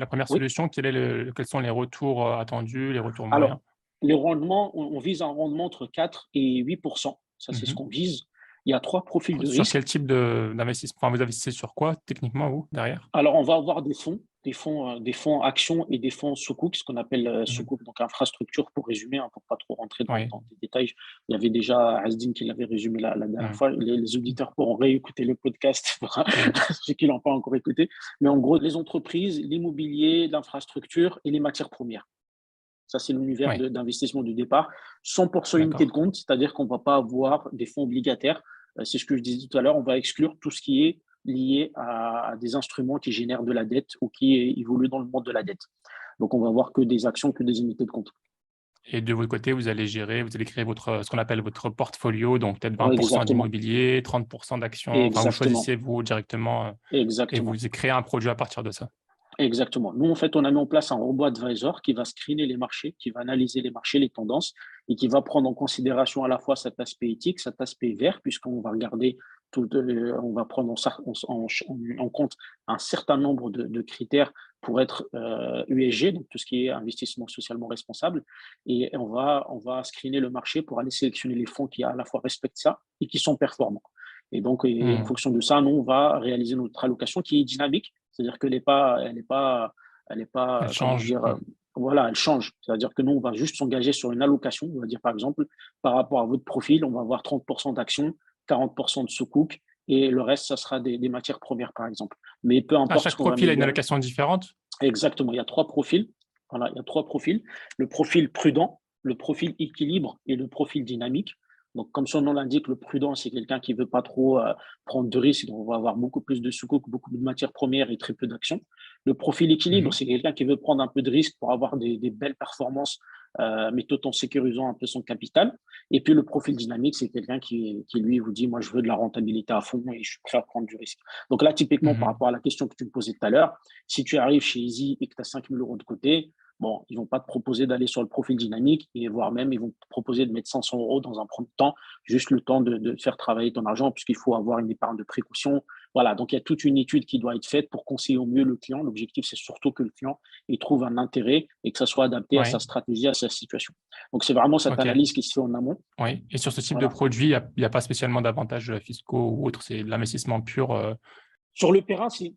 première solution, quels sont les retours attendus, les retours moyens? Alors, les rendements, on vise un rendement entre 4 et 8%. Ça, c'est ce qu'on vise. Il y a 3 profils de risque. Sur quel type d'investissement? Vous investissez sur quoi, techniquement, vous, derrière? Alors, on va avoir des fonds actions et des fonds sukuk, ce qu'on appelle sukuk, donc infrastructure, pour résumer, pour pas trop rentrer dans les détails. Il y avait déjà Asdin qui l'avait résumé la dernière fois. Les auditeurs pourront réécouter le podcast, ceux qui ne l'ont pas encore écouté. Mais en gros, les entreprises, l'immobilier, l'infrastructure et les matières premières. Ça, c'est l'univers d'investissement du départ. 100% unité de compte, c'est-à-dire qu'on ne va pas avoir des fonds obligataires. C'est ce que je disais tout à l'heure, on va exclure tout ce qui est lié à des instruments qui génèrent de la dette ou qui évoluent dans le monde de la dette. Donc, on va avoir que des actions, que des unités de compte. Et de votre côté, vous allez créer ce qu'on appelle votre portfolio, donc peut-être 20% d'immobilier, 30% d'actions. Enfin, vous choisissez vous directement et vous créez un produit à partir de ça. Exactement. Nous, en fait, on a mis en place un robot advisor qui va screener les marchés, qui va analyser les marchés, les tendances, et qui va prendre en considération à la fois cet aspect éthique, cet aspect vert, puisqu'on va regarder on va prendre en compte un certain nombre de critères pour être USG, donc tout ce qui est investissement socialement responsable, et on va screener le marché pour aller sélectionner les fonds qui à la fois respectent ça et qui sont performants. Et donc, en fonction de ça, nous, on va réaliser notre allocation qui est dynamique, c'est-à-dire qu'elle Elle change. Elle change. C'est-à-dire que nous, on va juste s'engager sur une allocation. On va dire, par exemple, par rapport à votre profil, on va avoir 30% d'actions, 40% de sukuk, et le reste, ça sera des matières premières, par exemple. Mais peu importe. Chaque profil a une allocation différente? Exactement. Il y a 3 profils. Voilà, il y a 3 profils. Le profil prudent, le profil équilibre et le profil dynamique. Donc, comme son nom l'indique, le prudent, c'est quelqu'un qui ne veut pas trop prendre de risques. Donc, on va avoir beaucoup plus de sukuk, beaucoup de matières premières et très peu d'actions. Le profil équilibre, c'est quelqu'un qui veut prendre un peu de risques pour avoir des belles performances, mais tout en sécurisant un peu son capital. Et puis, le profil dynamique, c'est quelqu'un qui, lui, vous dit, moi, je veux de la rentabilité à fond et je suis prêt à prendre du risque. Donc là, typiquement, par rapport à la question que tu me posais tout à l'heure, si tu arrives chez Easy et que tu as 5 000 € de côté, bon, ils ne vont pas te proposer d'aller sur le profil dynamique et voire même, ils vont te proposer de mettre 500 € dans un premier temps, juste le temps de faire travailler ton argent, puisqu'il faut avoir une épargne de précaution. Voilà, donc il y a toute une étude qui doit être faite pour conseiller au mieux le client. L'objectif, c'est surtout que le client il trouve un intérêt et que ça soit adapté à sa stratégie, à sa situation. Donc, c'est vraiment cette analyse qui se fait en amont. Oui, et sur ce type de produit, il n'y a pas spécialement d'avantages fiscaux ou autres, c'est de l'investissement pur. Sur le Perrin, si.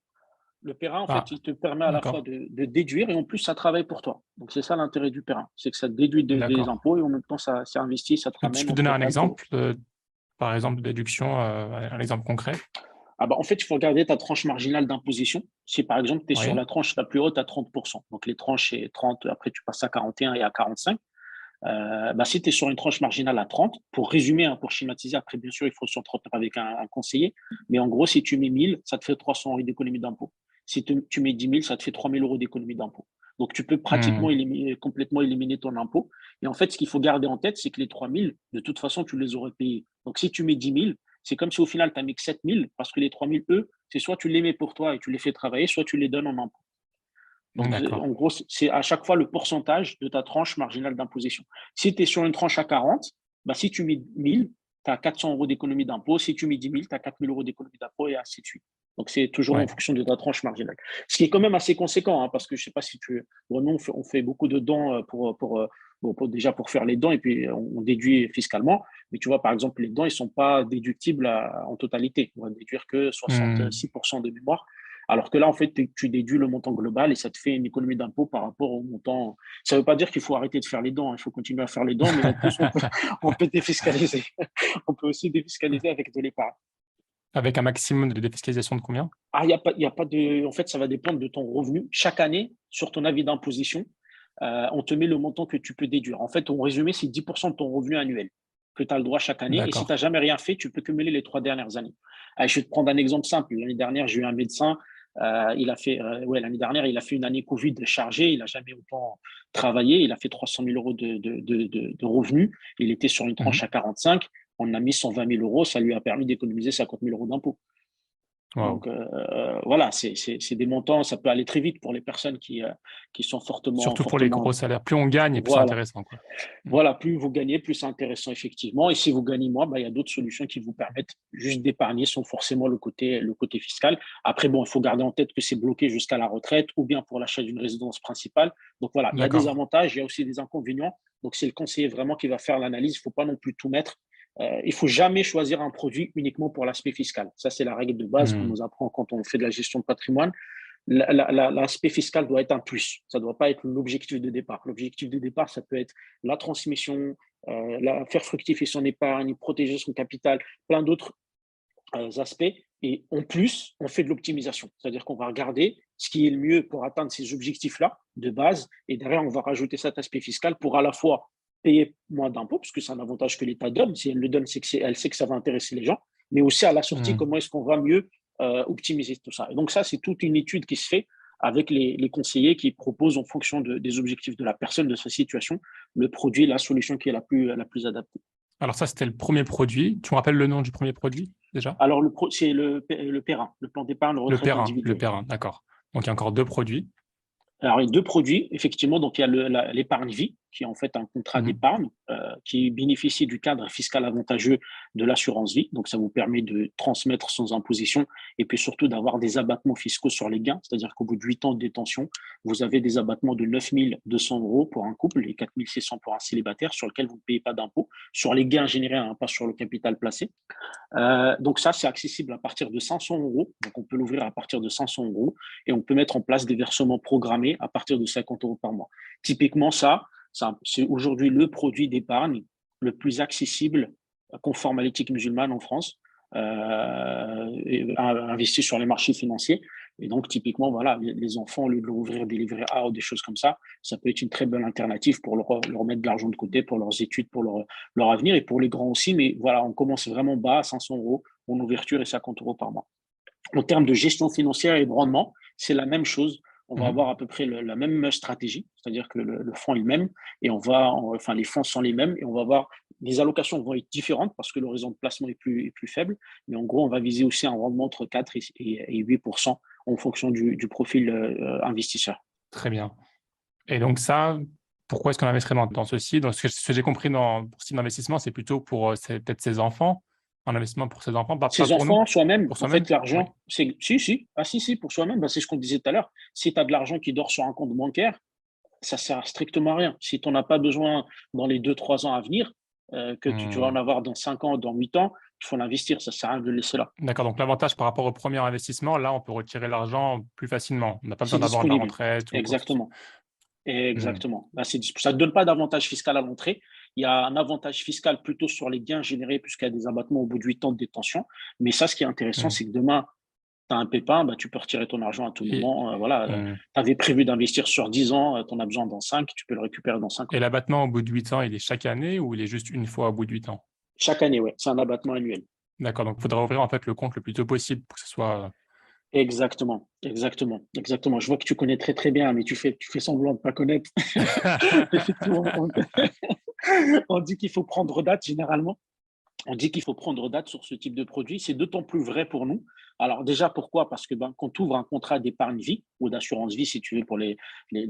Le Perrin, en fait, il te permet à la fois de déduire et en plus, ça travaille pour toi. Donc, c'est ça l'intérêt du Perrin. C'est que ça te déduit des impôts et en même temps, ça investit, ça te ramène. Tu peux donner un exemple, par exemple, de déduction, un exemple concret? En fait, il faut regarder ta tranche marginale d'imposition. Si, par exemple, tu es sur la tranche la plus haute à 30%, donc les tranches, c'est 30, après, tu passes à 41 et à 45. Si tu es sur une tranche marginale à 30, pour résumer, pour schématiser, après, bien sûr, il faut s'entretenir avec un conseiller. Mais en gros, si tu mets 1000, ça te fait 300 € d'économie d'impôt. Si tu mets 10 000, ça te fait 3 000 € d'économie d'impôt. Donc, tu peux pratiquement complètement éliminer ton impôt. Et en fait, ce qu'il faut garder en tête, c'est que les 3 000, de toute façon, tu les aurais payés. Donc, si tu mets 10 000, c'est comme si au final, tu as mis que 7 000, parce que les 3 000, eux, c'est soit tu les mets pour toi et tu les fais travailler, soit tu les donnes en impôt. Donc, en gros, c'est à chaque fois le pourcentage de ta tranche marginale d'imposition. Si tu es sur une tranche à 40, si tu mets 1000, tu as 400 € d'économie d'impôt. Si tu mets 10 000, tu as 4 000 € d'économie d'impôt et ainsi de suite. Donc, c'est toujours en fonction de ta tranche marginale. Ce qui est quand même assez conséquent, parce que je ne sais pas si tu. Bon, nous, on fait beaucoup de dons déjà pour faire les dons et puis on déduit fiscalement. Mais tu vois, par exemple, les dons, ils ne sont pas déductibles en totalité. On va déduire que 66% de mémoire. Alors que là, en fait, tu déduis le montant global et ça te fait une économie d'impôt par rapport au montant. Ça ne veut pas dire qu'il faut arrêter de faire les dons, il faut continuer à faire les dons, mais en plus, on peut défiscaliser. On peut aussi défiscaliser avec de l'épargne. Avec un maximum de défiscalisation de combien? Il y a pas de. En fait, ça va dépendre de ton revenu. Chaque année, sur ton avis d'imposition, on te met le montant que tu peux déduire. En fait, en résumé, c'est 10% de ton revenu annuel que tu as le droit chaque année. Et si tu n'as jamais rien fait, tu peux cumuler les 3 dernières années. Je vais te prendre un exemple simple. L'année dernière, j'ai eu un médecin. L'année dernière, il a fait une année Covid chargée. Il n'a jamais autant travaillé. Il a fait 300 000 € de revenus. Il était sur une tranche à 45. On a mis 120 000 €. Ça lui a permis d'économiser 50 000 € d'impôts. Wow. Donc, voilà, c'est des montants. Ça peut aller très vite pour les personnes qui sont fortement. Surtout pour les gros salaires. Plus on gagne, plus c'est intéressant, quoi. Voilà, plus vous gagnez, plus c'est intéressant, effectivement. Et si vous gagnez moins, il y a d'autres solutions qui vous permettent juste d'épargner sans forcément le côté fiscal. Après, bon, il faut garder en tête que c'est bloqué jusqu'à la retraite ou bien pour l'achat d'une résidence principale. Donc voilà, il y a des avantages, il y a aussi des inconvénients. Donc c'est le conseiller vraiment qui va faire l'analyse. Il ne faut pas non plus tout mettre. Il ne faut jamais choisir un produit uniquement pour l'aspect fiscal. Ça, c'est la règle de base qu'on nous apprend quand on fait de la gestion de patrimoine. L'aspect fiscal doit être un plus. Ça ne doit pas être l'objectif de départ. L'objectif de départ, ça peut être la transmission, faire fructifier son épargne, protéger son capital, plein d'autres aspects. Et en plus, on fait de l'optimisation. C'est-à-dire qu'on va regarder ce qui est le mieux pour atteindre ces objectifs-là de base. Et derrière, on va rajouter cet aspect fiscal pour à la fois payer moins d'impôts, parce que c'est un avantage que l'État donne. Si elle le donne, c'est qu'elle sait que ça va intéresser les gens. Mais aussi à la sortie, comment est-ce qu'on va mieux optimiser tout ça. Et donc ça, c'est toute une étude qui se fait avec les conseillers qui proposent en fonction des objectifs de la personne, de sa situation, le produit, la solution qui est la plus adaptée. Alors ça, c'était le premier produit. Tu me rappelles le nom du premier produit déjà? Alors, c'est le Perrin, le plan d'épargne retraite individuelle. Le Perrin, d'accord. Donc, il y a encore 2 produits. Alors, il y a 2 produits, effectivement. Donc, il y a l'épargne vie, qui est en fait un contrat d'épargne qui bénéficie du cadre fiscal avantageux de l'assurance vie. Donc, ça vous permet de transmettre sans imposition et puis surtout d'avoir des abattements fiscaux sur les gains. C'est-à-dire qu'au bout de 8 ans de détention, vous avez des abattements de 9 200 € pour un couple et 4 600 € pour un célibataire sur lequel vous ne payez pas d'impôt, sur les gains générés, pas sur le capital placé. Donc ça, c'est accessible à partir de 500 €. Donc, on peut l'ouvrir à partir de 500 € et on peut mettre en place des versements programmés à partir de 50 € par mois. Typiquement, c'est aujourd'hui le produit d'épargne le plus accessible conforme à l'éthique musulmane en France. investit sur les marchés financiers. Et donc, typiquement, voilà, les enfants, au lieu de leur ouvrir des livrets A ou des choses comme ça peut être une très bonne alternative pour leur mettre de l'argent de côté, pour leurs études, pour leur avenir et pour les grands aussi. Mais voilà, on commence vraiment bas à 500 euros en ouverture et 50 euros par mois. En termes de gestion financière et de rendement, c'est la même chose. On va avoir à peu près la même stratégie, c'est-à-dire que le fonds est le même et enfin, les fonds sont les mêmes et on va avoir les allocations vont être différentes parce que l'horizon de placement est plus faible. Mais en gros, on va viser aussi un rendement entre 4 et 8% en fonction du profil investisseur. Très bien. Et donc ça, pourquoi est-ce qu'on investirait dans ceci? Donc, ce que j'ai compris pour ce type d'investissement, c'est plutôt pour peut-être ses enfants, un investissement pour ses enfants, pas Ses pour nous, enfants, soi-même, pour en soi-même? fait, Oui. l'argent, c'est si, si, pour soi-même, bah, c'est ce qu'on disait tout à l'heure. Si tu as de l'argent qui dort sur un compte bancaire, ça sert strictement à rien. Si tu n'en as pas besoin dans les 2, 3 ans à venir, que tu vas en avoir dans 5 ans, dans 8 ans, il faut l'investir. Ça ne sert à rien de le laisser là. D'accord, donc l'avantage par rapport au premier investissement, là, on peut retirer l'argent plus facilement. On n'a pas C'est besoin d'avoir de la disponible. retraite ou quoi que ce soit. Exactement. Mmh. Exactement. Là, ça ne donne pas d'avantage fiscal à l'entrée. Il y a un avantage fiscal plutôt sur les gains générés puisqu'il y a des abattements au bout de 8 ans de détention. Mais ça, ce qui est intéressant, Mmh. c'est que demain, tu as un pépin, bah, tu peux retirer ton argent à tout Et moment. Voilà, mmh. tu avais prévu d'investir sur 10 ans, tu en as besoin dans 5, tu peux le récupérer dans 5 ans. Et l'abattement au bout de 8 ans, il est chaque année ou il est juste une fois au bout de 8 ans? Chaque année, ouais, c'est un abattement annuel. D'accord, donc il faudra ouvrir en fait le compte le plus tôt possible pour que ce soit, Exactement, exactement, exactement. Je vois que tu connais très très bien, mais tu fais semblant de ne pas connaître. Effectivement, on dit qu'il faut prendre date généralement. On dit qu'il faut prendre date sur ce type de produit. C'est d'autant plus vrai pour nous. Alors déjà, pourquoi? Parce que quand tu ouvres un contrat d'épargne vie ou d'assurance vie, si tu veux, pour les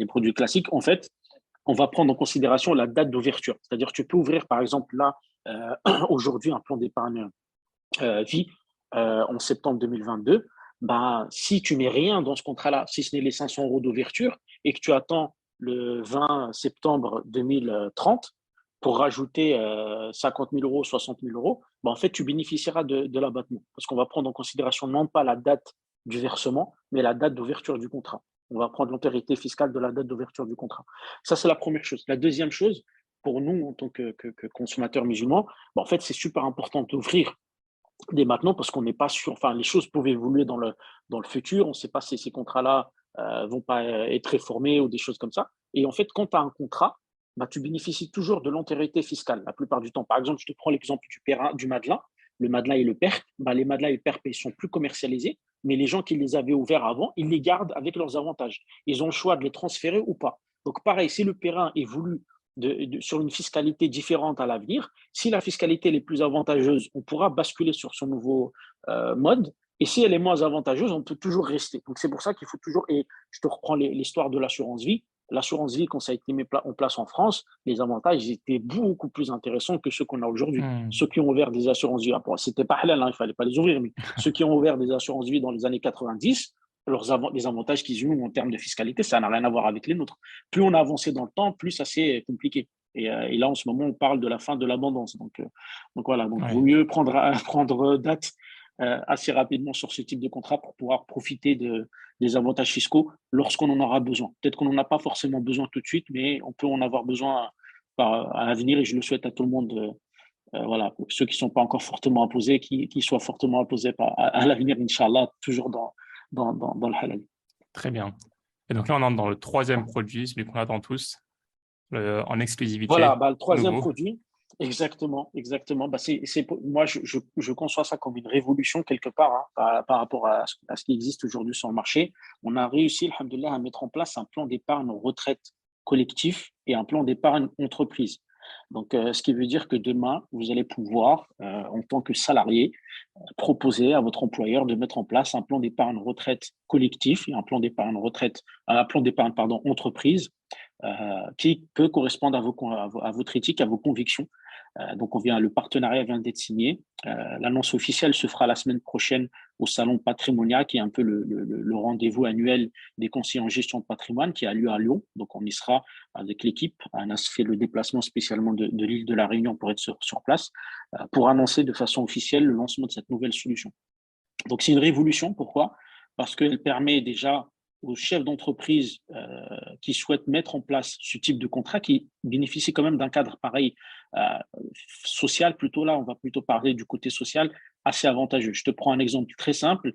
produits classiques, en fait, on va prendre en considération la date d'ouverture. C'est-à-dire, tu peux ouvrir, par exemple, là, aujourd'hui, un plan d'épargne vie en septembre 2022. Ben, si tu mets rien dans ce contrat-là, si ce n'est les 500 euros d'ouverture, et que tu attends le 20 septembre 2030 pour rajouter 50 000 euros, 60 000 euros, ben, en fait, tu bénéficieras de l'abattement. Parce qu'on va prendre en considération non pas la date du versement, mais la date d'ouverture du contrat. On va prendre l'antérité fiscale de la date d'ouverture du contrat. Ça, c'est la première chose. La deuxième chose, pour nous, en tant que consommateurs musulmans, ben, en fait, c'est super important d'ouvrir dès maintenant parce qu'on n'est pas sûr, enfin, les choses peuvent évoluer dans le futur, on ne sait pas si ces contrats-là vont pas être réformés ou des choses comme ça. Et en fait, quand tu as un contrat, bah, tu bénéficies toujours de l'antérité fiscale la plupart du temps. Par exemple, je te prends l'exemple du Madelin, le Madelin et le PERP. Bah, les Madelin et le PERP, ils sont plus commercialisés, mais les gens qui les avaient ouverts avant, ils les gardent avec leurs avantages. Ils ont le choix de les transférer ou pas. Donc, pareil, si le Perrin évolue sur une fiscalité différente à l'avenir, si la fiscalité est plus avantageuse, on pourra basculer sur ce nouveau mode. Et si elle est moins avantageuse, on peut toujours rester. Donc, c'est pour ça qu'il faut toujours. Et je te reprends l'histoire de l'assurance vie. L'assurance vie, quand ça a été mis en place en France, les avantages étaient beaucoup plus intéressants que ceux qu'on a aujourd'hui. mmh. Ceux qui ont ouvert des assurances vie, c'était pas halal, hein, il ne fallait pas les ouvrir, mais ceux qui ont ouvert des assurances vie dans les années 90, les avantages qu'ils ont en termes de fiscalité, ça n'a rien à voir avec les nôtres. Plus on a avancé dans le temps, plus ça s'est compliqué. Et là, en ce moment, on parle de la fin de l'abondance. Donc voilà, donc vaut Oui. mieux prendre date assez rapidement sur ce type de contrat pour pouvoir profiter des avantages fiscaux lorsqu'on en aura besoin. Peut-être qu'on n'en a pas forcément besoin tout de suite, mais on peut en avoir besoin à l'avenir et je le souhaite à tout le monde. Voilà, pour ceux qui ne sont pas encore fortement imposés, qui soient fortement imposés à l'avenir, Inch'Allah, toujours dans le halal. Très bien. Et donc là, on entre dans le troisième produit, celui qu'on attend tous, en Voilà, exclusivité, bah, le troisième nouveau. produit, exactement, exactement. Bah, moi, je conçois ça comme une révolution quelque part hein, par rapport à ce qui existe aujourd'hui sur le marché. On a réussi, alhamdoulilah, à mettre en place un plan d'épargne retraite collectif et un plan d'épargne entreprise. Donc, ce qui veut dire que demain, vous allez pouvoir, en tant que salarié, proposer à votre employeur de mettre en place un plan d'épargne retraite collectif et un plan d'épargne pardon, entreprise qui peut correspondre à votre éthique, à vos convictions. Donc, le partenariat vient d'être signé. L'annonce officielle se fera la semaine prochaine au Salon Patrimonia, qui est un peu le rendez-vous annuel des conseillers en gestion de patrimoine, qui a lieu à Lyon. Donc, on y sera avec l'équipe. On a fait le déplacement spécialement de l'île de la Réunion pour être sur place, pour annoncer de façon officielle le lancement de cette nouvelle solution. Donc, c'est une révolution. Pourquoi? Parce qu'elle permet déjà aux chefs d'entreprise qui souhaitent mettre en place ce type de contrat, qui bénéficient quand même d'un cadre pareil social plutôt. Là, on va plutôt parler du côté social assez avantageux. Je te prends un exemple très simple.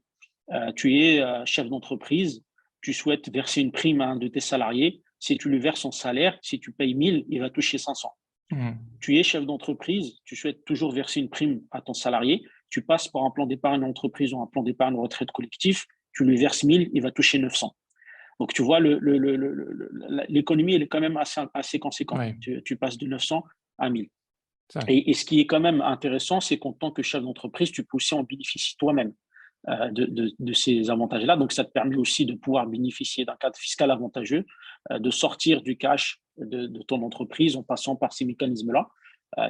Tu es chef d'entreprise, tu souhaites verser une prime à un de tes salariés. Si tu lui verses son salaire, si tu payes 1000, il va toucher 500. Tu es chef d'entreprise, tu souhaites toujours verser une prime à ton salarié, tu passes par un plan d'épargne entreprise ou un plan d'épargne retraite collectif, tu lui verses 1000, il va toucher 900. Donc, tu vois, l'économie, elle est quand même assez conséquente. Oui. Tu passes de 900 à 1000. Ça. Et ce qui est quand même intéressant, c'est qu'en tant que chef d'entreprise, tu peux aussi en bénéficier toi-même de ces avantages-là. Donc, ça te permet aussi de pouvoir bénéficier d'un cadre fiscal avantageux, de sortir du cash de ton entreprise en passant par ces mécanismes-là.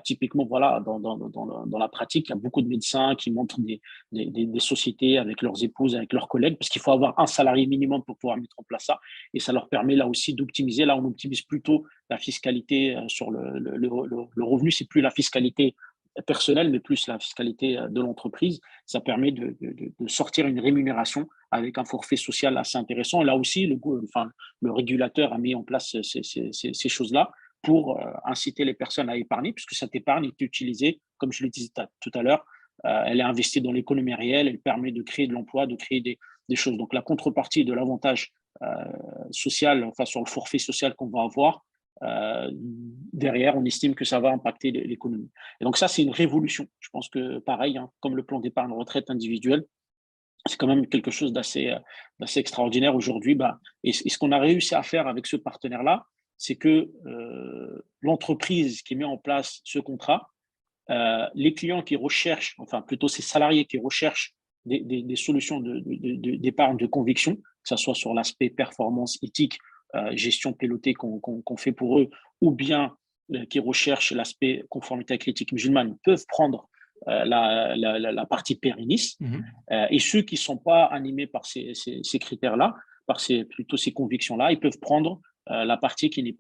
Typiquement, voilà, dans la pratique, il y a beaucoup de médecins qui montrent des sociétés avec leurs épouses, avec leurs collègues, parce qu'il faut avoir un salarié minimum pour pouvoir mettre en place ça. Et ça leur permet là aussi d'optimiser. Là, on optimise plutôt la fiscalité sur le revenu. C'est plus la fiscalité personnelle, mais plus la fiscalité de l'entreprise. Ça permet de sortir une rémunération avec un forfait social assez intéressant. Et là aussi, le régulateur a mis en place ces choses-là pour inciter les personnes à épargner, puisque cette épargne est utilisée, comme je le disais tout à l'heure, elle est investie dans l'économie réelle, elle permet de créer de l'emploi, de créer des choses. Donc, la contrepartie de l'avantage social, enfin sur le forfait social qu'on va avoir, derrière, on estime que ça va impacter l'économie. Et donc, ça, c'est une révolution. Je pense que, pareil, hein, comme le plan d'épargne retraite individuelle, c'est quand même quelque chose d'assez extraordinaire aujourd'hui. Et ce qu'on a réussi à faire avec ce partenaire-là, c'est que l'entreprise qui met en place ce contrat, les clients qui recherchent, enfin plutôt ces salariés qui recherchent des solutions d'épargne de conviction, que ce soit sur l'aspect performance éthique, gestion pilotée qu'on fait pour eux, ou bien qui recherchent l'aspect conformité avec l'éthique musulmane, peuvent prendre la partie pérennis. Et ceux qui ne sont pas animés par ces critères-là, par plutôt ces convictions-là, ils peuvent prendre la partie qui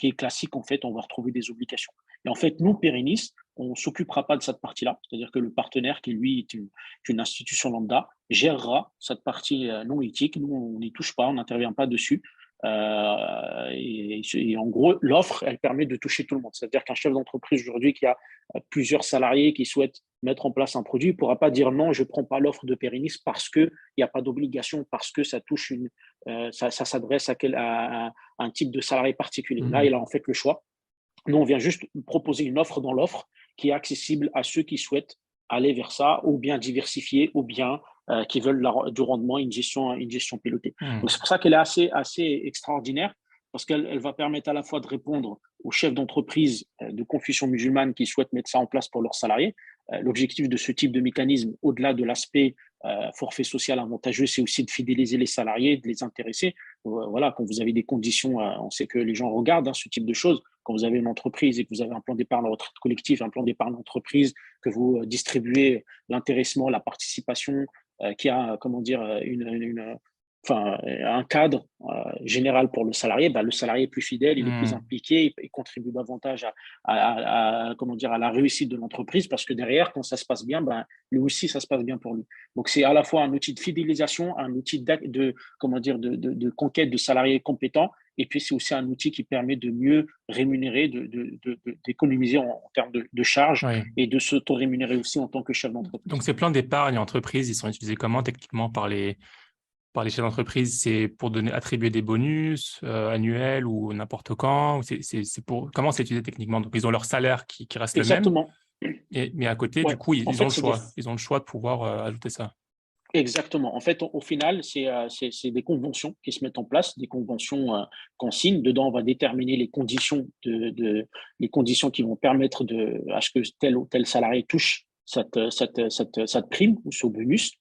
est classique. En fait, on va retrouver des obligations. Et en fait, nous, Pérennis, on ne s'occupera pas de cette partie-là. C'est-à-dire que le partenaire, qui lui est une institution lambda, gérera cette partie non éthique. Nous, on n'y touche pas, on n'intervient pas dessus. Et en gros, l'offre, elle permet de toucher tout le monde. C'est-à-dire qu'un chef d'entreprise aujourd'hui qui a plusieurs salariés qui souhaitent mettre en place un produit, il ne pourra pas dire non, je ne prends pas l'offre de Pérennis parce qu'il n'y a pas d'obligation, parce que ça touche ça s'adresse à un type de salarié particulier. Là, il a en fait le choix. Nous, on vient juste proposer une offre dans l'offre qui est accessible à ceux qui souhaitent aller vers ça, ou bien diversifier, ou bien qui veulent du rendement, une gestion pilotée. Donc, c'est pour ça qu'elle est assez extraordinaire, parce qu'elle va permettre à la fois de répondre aux chefs d'entreprise de confession musulmane qui souhaitent mettre ça en place pour leurs salariés. L'objectif de ce type de mécanisme, au-delà de l'aspect forfait social avantageux, c'est aussi de fidéliser les salariés, de les intéresser. Voilà, quand vous avez des conditions, on sait que les gens regardent ce type de choses. Quand vous avez une entreprise et que vous avez un plan d'épargne retraite collectif, un plan d'épargne entreprise, que vous distribuez l'intéressement, la participation, qui a, comment dire, un cadre général pour le salarié, le salarié est plus fidèle, il est plus impliqué, il contribue davantage à la réussite de l'entreprise, parce que derrière, quand ça se passe bien, lui aussi, ça se passe bien pour lui. Donc, c'est à la fois un outil de fidélisation, un outil de conquête de salariés compétents, et puis c'est aussi un outil qui permet de mieux rémunérer, d'économiser en termes de charges, et de s'auto-rémunérer aussi en tant que chef d'entreprise. Donc, ces plans d'épargne entreprise, ils sont utilisés comment techniquement par les chefs d'entreprise? C'est pour attribuer des bonus annuels ou n'importe quand? Comment c'est utilisé techniquement? Donc, ils ont leur salaire qui reste Exactement. le même. Mais à côté, du coup, ils ont le choix. Ils ont le choix de pouvoir ajouter ça. Exactement. En fait, au final, c'est des conventions qui se mettent en place, des conventions qu'on signe. Dedans, on va déterminer les conditions les conditions qui vont permettre à ce que tel ou tel salarié touche cette prime ou ce bonus.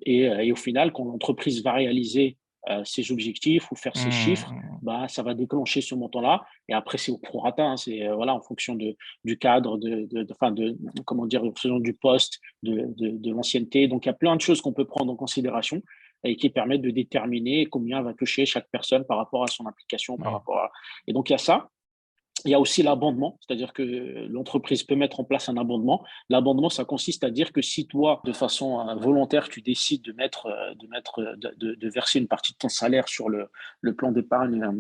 Et au final, quand l'entreprise va réaliser ses objectifs ou faire ses chiffres, ça va déclencher ce montant-là. Et après, c'est au prorata, hein, c'est en fonction du cadre, comment dire, selon du poste, de l'ancienneté. Donc, il y a plein de choses qu'on peut prendre en considération et qui permettent de déterminer combien va toucher chaque personne par rapport à son implication, Et donc, il y a ça. Il y a aussi l'abondement, c'est-à-dire que l'entreprise peut mettre en place un abondement. L'abondement, ça consiste à dire que si toi, de façon volontaire, tu décides de verser une partie de ton salaire sur le plan d'épargne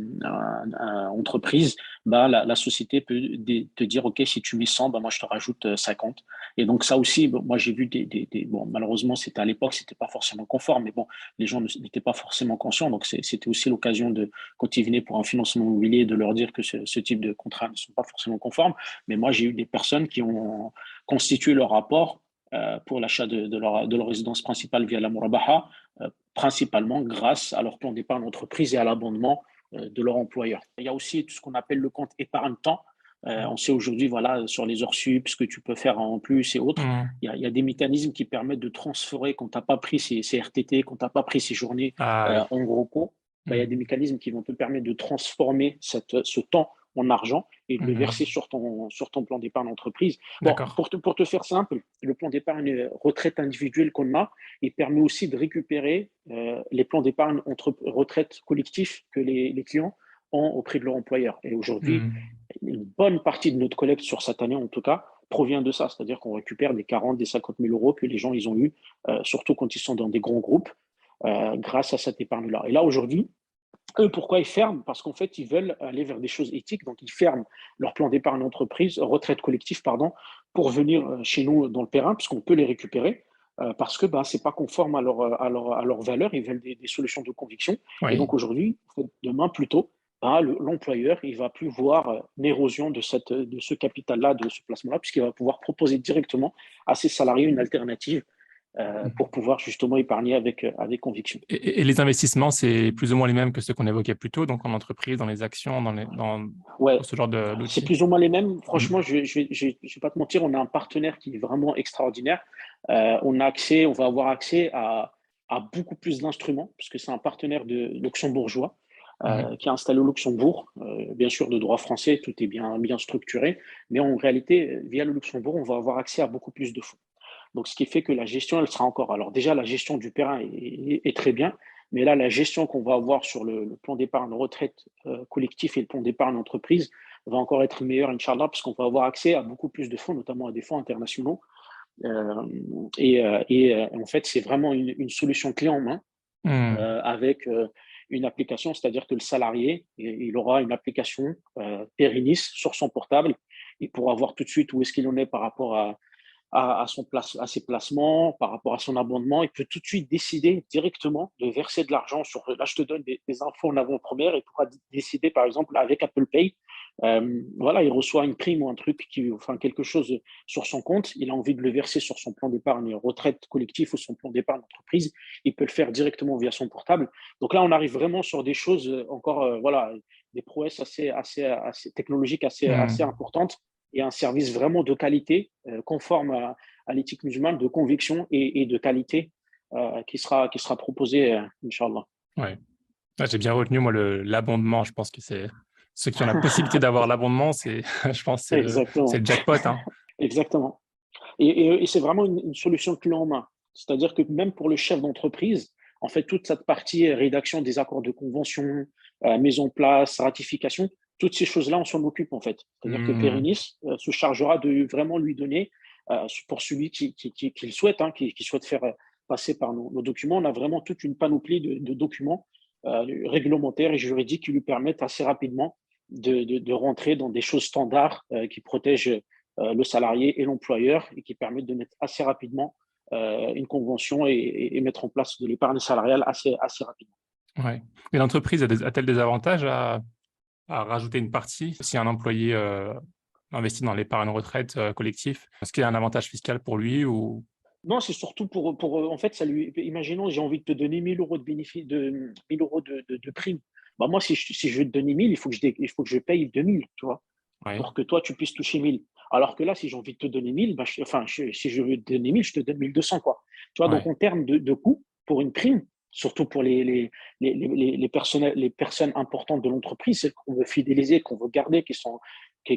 entreprise, bah, la société peut te dire, OK, si tu mets 100, bah, moi, je te rajoute 50. Et donc, ça aussi, bon, moi, j'ai vu bon, malheureusement, c'était à l'époque, c'était pas forcément conforme, mais bon, les gens n'étaient pas forcément conscients. Donc, c'était aussi l'occasion quand ils venaient pour un financement immobilier, de leur dire que ce type de contrats ne sont pas forcément conformes. Mais moi, j'ai eu des personnes qui ont constitué leur rapport pour l'achat de leur résidence principale via la Murabaha, principalement grâce à leur plan d'épargne entreprise et à l'abondement de leur employeur. Il y a aussi tout ce qu'on appelle le compte épargne-temps. On sait aujourd'hui, voilà, sur les heures sup, ce que tu peux faire en plus et autres. Il y a des mécanismes qui permettent de transférer quand tu n'as pas pris ces RTT, quand tu n'as pas pris ces journées Ah oui. en gros pot. Bah, il y a des mécanismes qui vont te permettre de transformer ce temps en argent et de le verser sur ton plan d'épargne entreprise. Bon, D'accord. pour te faire simple, le plan d'épargne retraite individuelle qu'on a, il permet aussi de récupérer les plans d'épargne retraite collectifs que les clients ont auprès de leur employeur. Et aujourd'hui, une bonne partie de notre collecte sur cette année, en tout cas, provient de ça. C'est-à-dire qu'on récupère des 40, des 50 000 euros que les gens ils ont eu, surtout quand ils sont dans des grands groupes, grâce à cette épargne-là. Et là, aujourd'hui, eux, pourquoi ils ferment? Parce qu'en fait, ils veulent aller vers des choses éthiques. Donc, ils ferment leur plan d'épargne entreprise, retraite collective, pardon, pour venir chez nous dans le Périn, puisqu'on peut les récupérer. Parce que ben, ce n'est pas conforme à leur valeur. Ils veulent des solutions de conviction. Et Oui. donc, aujourd'hui, demain plutôt, ben, l'employeur il ne va plus voir l'érosion de ce capital-là, de ce placement-là, puisqu'il va pouvoir proposer directement à ses salariés une alternative pour pouvoir justement épargner avec conviction. Et les investissements, c'est plus ou moins les mêmes que ceux qu'on évoquait plus tôt, donc en entreprise, dans les actions, dans Ouais, ce genre c'est d'outils. plus ou moins les mêmes. Franchement, je ne vais pas te mentir, on a un partenaire qui est vraiment extraordinaire. On va avoir accès à beaucoup plus d'instruments, puisque c'est un partenaire de luxembourgeois qui est installé au Luxembourg. Bien sûr, de droit français, tout est bien structuré. Mais en réalité, via le Luxembourg, on va avoir accès à beaucoup plus de fonds. Donc, ce qui fait que la gestion, elle sera encore. Alors, déjà, la gestion du Périn est très bien. Mais là, la gestion qu'on va avoir sur le plan d'épargne retraite collectif et le plan d'épargne entreprise va encore être meilleure, Inch'Allah, parce qu'on va avoir accès à beaucoup plus de fonds, notamment à des fonds internationaux. Euh, en fait, c'est vraiment une solution clé en main avec une application, c'est-à-dire que le salarié, il aura une application Perinis sur son portable. Il pourra voir tout de suite où est-ce qu'il en est par rapport à ses placements, par rapport à son abondement. Il peut tout de suite décider directement de verser de l'argent sur. Là, je te donne des infos en avant-première. Il pourra décider, par exemple, avec Apple Pay. Voilà, il reçoit une prime ou un truc, enfin quelque chose sur son compte. Il a envie de le verser sur son plan d'épargne retraite collectif ou son plan d'épargne entreprise. Il peut le faire directement via son portable. Donc là, on arrive vraiment sur des choses encore, voilà, des prouesses assez technologiques, assez importantes et un service vraiment de qualité, conforme à l'éthique musulmane, de conviction et de qualité qui sera proposé, Inch'Allah. Ouais. Ah, j'ai bien retenu, moi, l'abondement. Je pense que c'est ceux qui ont la possibilité d'avoir l'abondement, je pense, c'est Exactement. le jackpot, hein. Exactement. Et c'est vraiment une solution clé en main. C'est-à-dire que même pour le chef d'entreprise, en fait, toute cette partie rédaction des accords de convention, mise en place, ratification, toutes ces choses-là, on s'en occupe en fait. C'est-à-dire que Perinis se chargera de vraiment lui donner, pour celui qui le souhaite, hein, qui souhaite faire passer par nos documents, on a vraiment toute une panoplie de documents réglementaires et juridiques qui lui permettent assez rapidement de rentrer dans des choses standards qui protègent le salarié et l'employeur et qui permettent de mettre assez rapidement une convention et mettre en place de l'épargne salariale assez rapidement. Ouais. Et l'entreprise a-t-elle des avantages à rajouter une partie si un employé investit dans l'épargne retraite collectif? Est-ce qu'il y a un avantage fiscal pour lui ou... Non, c'est surtout en fait, imaginons, j'ai envie de te donner 1 000 euros de bénéfice, 1 000 euros de prime. Bah, moi, si je veux te donner 1 000, il faut que je paye 2 000, tu vois, Oui. pour que toi, tu puisses toucher 1 000. Alors que là, si j'ai envie de te donner 1 000, bah, si je veux te donner 1 000, je te donne 1 200, quoi. Tu vois, donc Ouais. en termes de coût pour une prime, surtout pour les personnes importantes de l'entreprise, celles qu'on veut fidéliser, qu'on veut garder,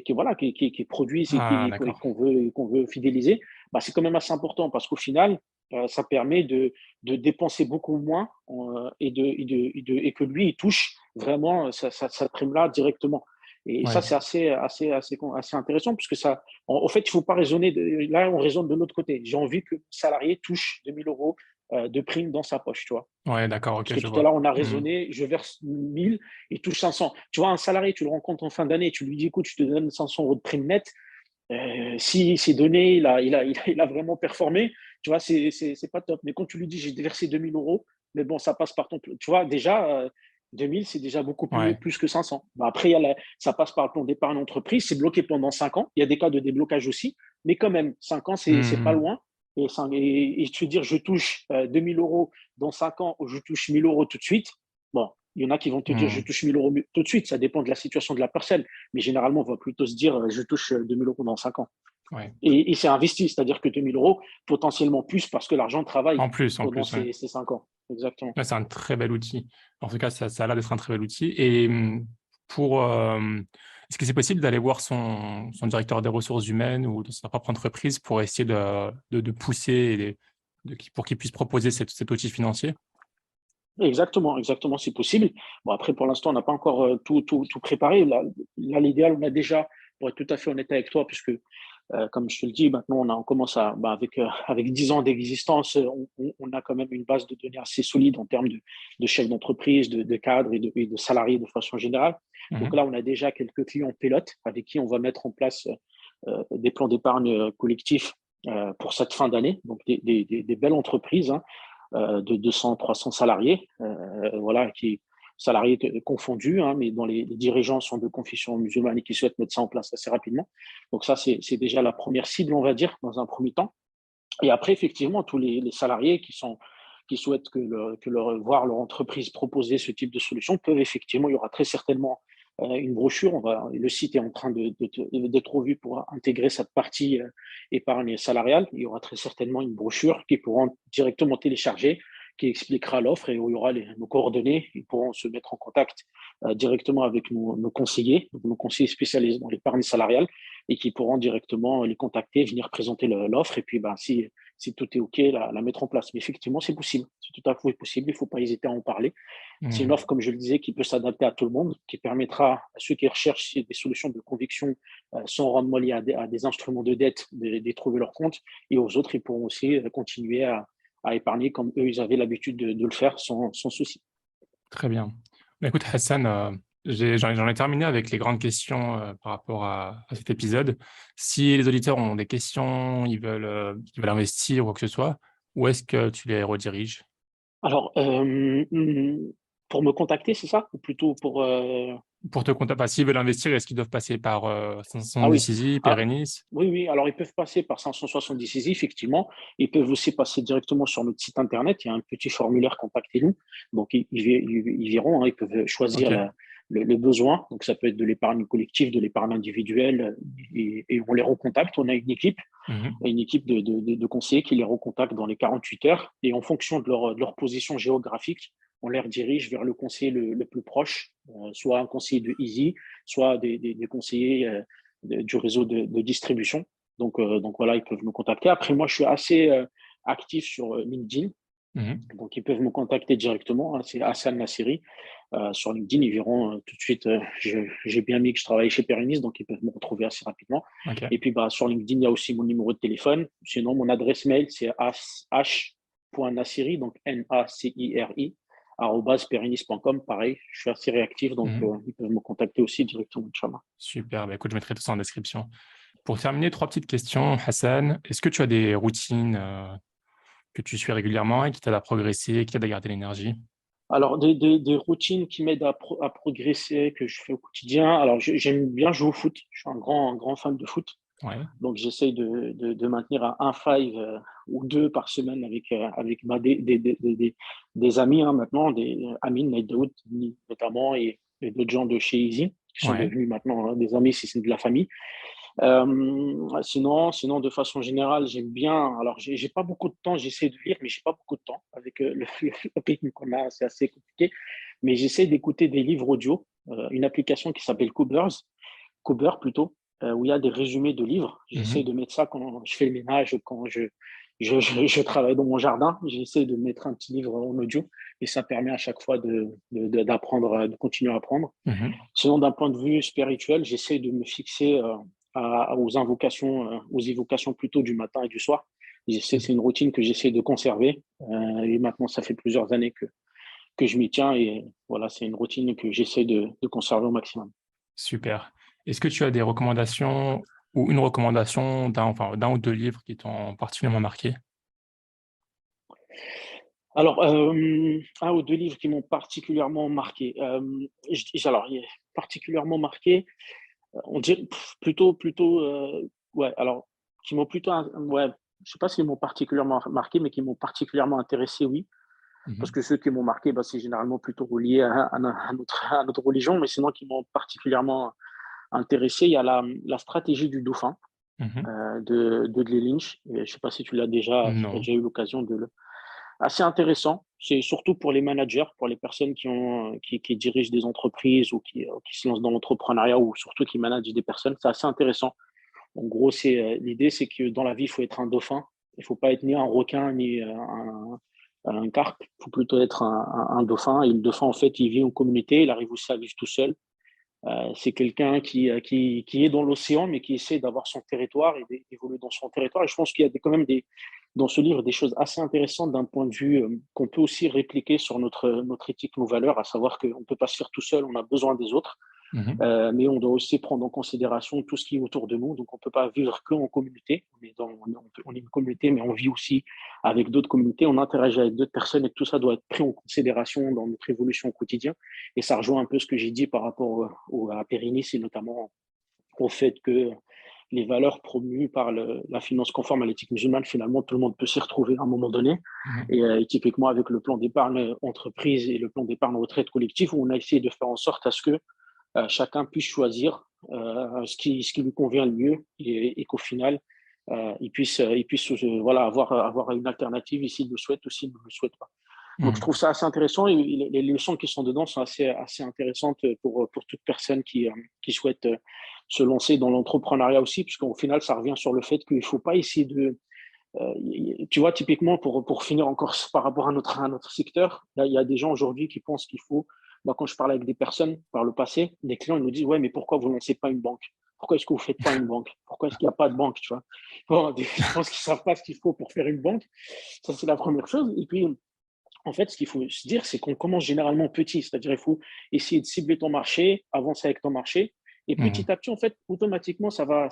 voilà, qui produisent Ah, et d'accord. qu'on veut fidéliser, bah, c'est quand même assez important parce qu'au final, ça permet de dépenser beaucoup moins et que lui, il touche vraiment cette prime-là directement. Et ça, Ouais, c'est assez intéressant, puisque ça, en fait, il ne faut pas raisonner. Là, on raisonne de l'autre côté. J'ai envie que le salarié touche 2 000 euros de prime dans sa poche, tu vois. ouais, d'accord, Parce ok, que je tout à vois. l'heure, on a Hmm. raisonné, je verse 1000 et touche 500. Tu vois, un salarié, tu le rencontres en fin d'année, tu lui dis, écoute, je te donne 500 euros de prime nette. Si c'est donné, il a vraiment performé, tu vois, c'est pas top. Mais quand tu lui dis, j'ai versé 2000 euros, mais bon, ça passe par ton. Tu vois, déjà, 2000, c'est déjà beaucoup Ouais. plus que 500. Bah, après, ça passe par le plan d'épargne entreprise, c'est bloqué pendant 5 ans. Il y a des cas de déblocage aussi, mais quand même, 5 ans, c'est pas Hmm. loin. Et te dire, je touche 2000 euros dans 5 ans ou je touche 1000 euros tout de suite, bon, il y en a qui vont te dire, je Hmm. touche 1000 euros tout de suite, ça dépend de la situation de la personne. Mais généralement, on va plutôt se dire, je touche 2000 euros dans 5 ans. Ouais. Et c'est investi, c'est-à-dire que 2000 euros, potentiellement plus parce que l'argent travaille En pendant plus, ouais. ces 5 ans. Exactement. Ouais, c'est un très bel outil. En tout cas, ça a l'air d'être un très bel outil. Et pour, est-ce que c'est possible d'aller voir son directeur des ressources humaines ou de sa propre entreprise pour essayer de pousser et pour qu'il puisse proposer cet outil financier? Exactement, exactement, c'est possible. Bon, après, pour l'instant, on n'a pas encore tout préparé. Là, l'idéal, on a déjà, pour être tout à fait honnête avec toi, puisque, comme je te le dis, maintenant, on commence avec 10 ans d'existence, on a quand même une base de données assez solide en termes de chefs d'entreprise, de cadres et de salariés de façon générale. Donc Mhm. là, on a déjà quelques clients pilotes avec qui on va mettre en place des plans d'épargne collectifs pour cette fin d'année. Donc, des belles entreprises, hein, de 200, 300 salariés, voilà, salariés confondus, hein, mais dont les dirigeants sont de confession musulmane et qui souhaitent mettre ça en place assez rapidement. Donc ça, c'est déjà la première cible, on va dire, dans un premier temps. Et après, effectivement, tous les salariés qui souhaitent voir leur entreprise proposer ce type de solution peuvent effectivement, il y aura très certainement une brochure. Le site est en train d'être revu pour intégrer cette partie épargne salariale. Il y aura très certainement une brochure qu'ils pourront directement télécharger, qui expliquera l'offre et où il y aura nos coordonnées. Ils pourront se mettre en contact directement avec nos conseillers, donc nos conseillers spécialisés dans l'épargne salariale, et qui pourront directement les contacter, venir présenter l'offre. Et puis, ben, si tout est OK, la mettre en place. Mais effectivement, c'est possible. C'est tout à fait possible. Il ne faut pas hésiter à en parler. C'est une Mhm. offre, comme je le disais, qui peut s'adapter à tout le monde, qui permettra à ceux qui recherchent des solutions de conviction sans rendement liées à des instruments de dette de trouver leur compte. Et aux autres, ils pourront aussi continuer à épargner comme eux, ils avaient l'habitude de le faire sans souci. Très bien. Bah, écoute, Hassan, j'en ai terminé avec les grandes questions par rapport à cet épisode. Si les auditeurs ont des questions, ils veulent investir ou quoi que ce soit, où est-ce que tu les rediriges? Alors, pour me contacter, c'est ça? Ou plutôt pour. Pour te contacter, s'ils veulent investir, est-ce qu'ils doivent passer par Ah oui. 570 Easy, Ah, Perennis? oui, oui. Alors, ils peuvent passer par 570 Easy, effectivement. Ils peuvent aussi passer directement sur notre site internet. Il y a un petit formulaire contactez-nous. Donc, ils verront, hein, ils peuvent choisir OK. le besoin. Donc, ça peut être de l'épargne collective, de l'épargne individuelle. Et on les recontacte. On a Mhm. une équipe de conseillers qui les recontactent dans les 48 heures. Et en fonction de leur position géographique, on les redirige vers le conseiller le plus proche, soit un conseiller de Easy, soit des conseillers du réseau de distribution. Donc voilà, ils peuvent me contacter. Après, moi, je suis assez actif sur LinkedIn. Mhm. Donc, ils peuvent me contacter directement, hein, c'est Hassan Nasseri. Sur LinkedIn, ils verront tout de suite, j'ai bien mis que je travaille chez Perinis, donc ils peuvent me retrouver assez rapidement. OK. Et puis, bah, sur LinkedIn, il y a aussi mon numéro de téléphone. Sinon, mon adresse mail, c'est h.nassiri, donc Naciri, @perinis.com. Pareil, je suis assez réactif, donc Mhm. ils peuvent me contacter aussi directement, Inch'Allah. Super. Bah, écoute, je mettrai tout ça en description. Pour terminer, trois petites questions, Hassan. Est-ce que tu as des routines que tu suis régulièrement et qui t'aident à progresser, qui t'aident à garder l'énergie? Alors, des routines qui m'aident à progresser, que je fais au quotidien. Alors, j'aime bien jouer au foot. Je suis un grand fan de foot. Ouais. Donc, j'essaye de maintenir un five ou deux par semaine avec des amis, hein, maintenant, des Amin, Naïd Daoud, notamment, et d'autres gens de chez Easy, qui sont Ouais. devenus maintenant, hein, des amis, si c'est de la famille. Sinon, de façon générale, j'aime bien. Alors, j'ai pas beaucoup de temps, j'essaie de lire, mais j'ai pas beaucoup de temps. Avec le rythme qu'on a, c'est assez compliqué. Mais j'essaie d'écouter des livres audio, une application qui s'appelle Cooper plutôt. où il y a des résumés de livres. J'essaie de mettre ça quand je fais le ménage, quand je travaille dans mon jardin. J'essaie de mettre un petit livre en audio et ça permet à chaque fois d'apprendre, de continuer à apprendre. Sinon, d'un point de vue spirituel, j'essaie de me fixer aux évocations plutôt du matin et du soir. C'est une routine que j'essaie de conserver. Et maintenant, ça fait plusieurs années que je m'y tiens. Et voilà, c'est une routine que j'essaie de conserver au maximum. Super. Est-ce que tu as des recommandations ou une recommandation d'un ou deux livres qui t'ont particulièrement marqué? Alors, un ou deux livres qui m'ont particulièrement marqué. Alors, particulièrement marqué, on dirait ouais, alors, qui m'ont plutôt, ouais, je sais pas s'ils m'ont particulièrement marqué, mais qui m'ont particulièrement intéressé, oui. Parce que ceux qui m'ont marqué, bah, c'est généralement plutôt relié à notre religion, mais sinon qui m'ont particulièrement intéressé, il y a la stratégie du dauphin de Dudley Lynch. Et je ne sais pas si tu l'as déjà, si tu as Non. déjà eu l'occasion de le. Assez intéressant. C'est surtout pour les managers, pour les personnes qui dirigent des entreprises ou qui se lancent dans l'entrepreneuriat ou surtout qui managent des personnes. C'est assez intéressant. En gros, l'idée, c'est que dans la vie, il faut être un dauphin. Il ne faut pas être ni un requin ni un carpe. Il faut plutôt être un dauphin. Et le dauphin, en fait, il vit en communauté. Il arrive aussi à vivre tout seul. C'est quelqu'un qui est dans l'océan, mais qui essaie d'avoir son territoire et d'évoluer dans son territoire. Et je pense qu'il y a quand même dans ce livre des choses assez intéressantes d'un point de vue qu'on peut aussi répliquer sur notre éthique, nos valeurs, à savoir qu'on ne peut pas se faire tout seul, on a besoin des autres. Mais on doit aussi prendre en considération tout ce qui est autour de nous. Donc, on ne peut pas vivre qu'en communauté. On est une communauté, mais on vit aussi avec d'autres communautés. On interagit avec d'autres personnes et tout ça doit être pris en considération dans notre évolution au quotidien. Et ça rejoint un peu ce que j'ai dit par rapport à Périnis et notamment au fait que les valeurs promues par la finance conforme à l'éthique musulmane, finalement, tout le monde peut s'y retrouver à un moment donné. Et typiquement, avec le plan d'épargne entreprise et le plan d'épargne retraite collectif, où on a essayé de faire en sorte à ce que chacun puisse choisir ce qui lui convient le mieux et qu'au final, il puisse voilà, avoir une alternative s'il le souhaite ou s'il ne le souhaite pas. Donc, je trouve ça assez intéressant et les leçons qui sont dedans sont assez intéressantes pour toute personne qui souhaite se lancer dans l'entrepreneuriat aussi, puisqu'au final, ça revient sur le fait qu'il ne faut pas essayer de. Tu vois, typiquement, pour finir encore par rapport à notre secteur, là, il y a des gens aujourd'hui qui pensent qu'il faut. Moi, quand je parle avec des personnes par le passé, des clients, ils nous disent: ouais, mais pourquoi vous ne lancez pas une banque? Pourquoi est-ce que vous ne faites pas une banque? Pourquoi est-ce qu'il n'y a pas de banque? Tu vois, bon, je pense qu'ils ne savent pas ce qu'il faut pour faire une banque. Ça, c'est la première chose. Et puis, en fait, ce qu'il faut se dire, c'est qu'on commence généralement petit. C'est-à-dire, il faut essayer de cibler ton marché, avancer avec ton marché. Et petit à petit, en fait, automatiquement, ça va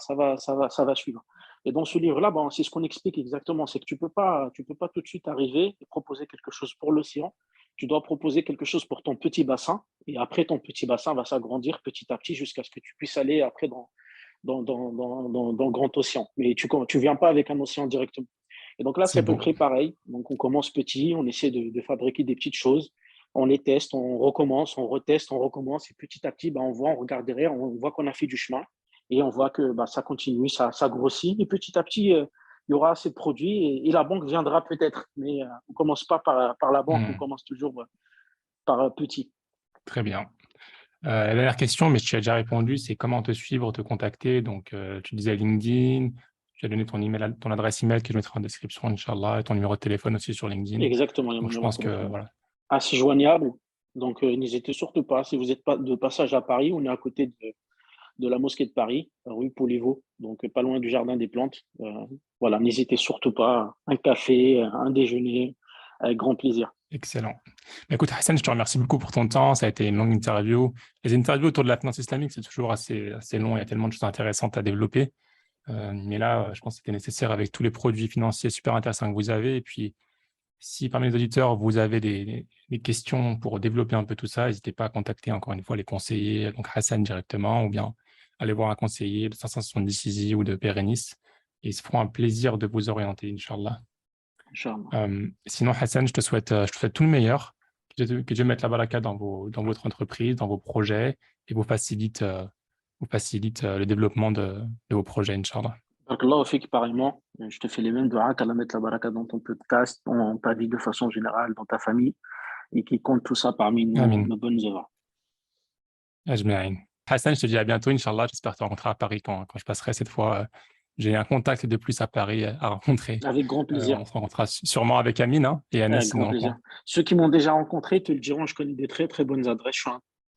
suivre. Et dans ce livre-là, bon, c'est ce qu'on explique exactement. C'est que tu peux pas tout de suite arriver et proposer quelque chose pour l'océan. Tu dois proposer quelque chose pour ton petit bassin. Et après, ton petit bassin va s'agrandir petit à petit jusqu'à ce que tu puisses aller après dans le grand océan. Mais tu ne viens pas avec un océan directement. Et donc là, c'est C'est à peu beau. près pareil. Donc, on commence petit, on essaie de fabriquer des petites choses. On les teste, on recommence, on reteste, on recommence. Et petit à petit, on regarde derrière, on voit qu'on a fait du chemin. Et on voit que ça continue, ça grossit. Et petit à petit, il y aura assez de produits et la banque viendra peut-être. Mais on ne commence pas par la banque, on commence toujours par petit. Très bien. La dernière question, mais tu as déjà répondu, c'est comment te suivre, te contacter. Donc, tu disais LinkedIn, tu as donné ton email, ton adresse email que je mettrai en description, Inch'Allah, et ton numéro de téléphone aussi sur LinkedIn. Exactement, il y a mon Donc, je numéro de pense que téléphone. voilà. Assez joignable. Donc, n'hésitez surtout pas. Si vous n'êtes pas de passage à Paris, on est à côté de la mosquée de Paris, rue Poliveau, donc pas loin du jardin des plantes. Voilà, n'hésitez surtout pas. Un café, un déjeuner, avec grand plaisir. Excellent. Écoute, Hassan, je te remercie beaucoup pour ton temps. Ça a été une longue interview. Les interviews autour de la finance islamique, c'est toujours assez long. Il y a tellement de choses intéressantes à développer. Mais là, je pense que c'était nécessaire avec tous les produits financiers super intéressants que vous avez. Et puis, si parmi les auditeurs, vous avez des questions pour développer un peu tout ça, n'hésitez pas à contacter encore une fois les conseillers, donc Hassan directement, ou bien aller voir un conseiller de 570 Easy ou de Pérénis. Et ils se feront un plaisir de vous orienter, Inch'Allah. Inch'Allah. Sinon, Hassan, je te souhaite tout le meilleur. Que Dieu mette la baraka dans votre entreprise, dans vos projets et vous facilite le développement de vos projets, Inch'Allah. Donc là, au fait, pareillement, je te fais les mêmes doigts, qu'Allah mette la baraka dans ton podcast, dans ta vie de façon générale, dans ta famille, et qui compte tout ça parmi Amin. nos bonnes œuvres. Ajma'in. Hassan, je te dis à bientôt, Inch'Allah. J'espère te rencontrer à Paris quand je passerai cette fois. J'ai un contact de plus à Paris à rencontrer. Avec grand plaisir. On se rencontrera sûrement avec Amine, hein, et Anas Avec grand dans le plaisir. coin. Ceux qui m'ont déjà rencontré te le diront, je connais des très très bonnes adresses. Je suis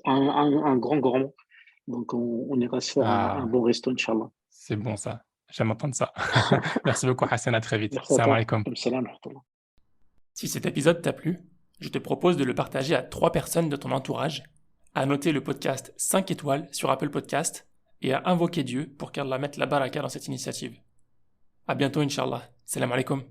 un grand gourmand. Donc on ira se faire un Ah, bon resto, Inch'Allah. c'est bon ça. J'aime entendre ça. Merci beaucoup, Hassan. À très vite. Merci à Salam toi. alaikum. Salam alaikum. Si cet épisode t'a plu, je te propose de le partager à 3 personnes de ton entourage, à noter le podcast 5 étoiles sur Apple Podcast et à invoquer Dieu pour qu'Allah mette la baraka dans cette initiative. À bientôt, Inch'Allah. Salam alaikum.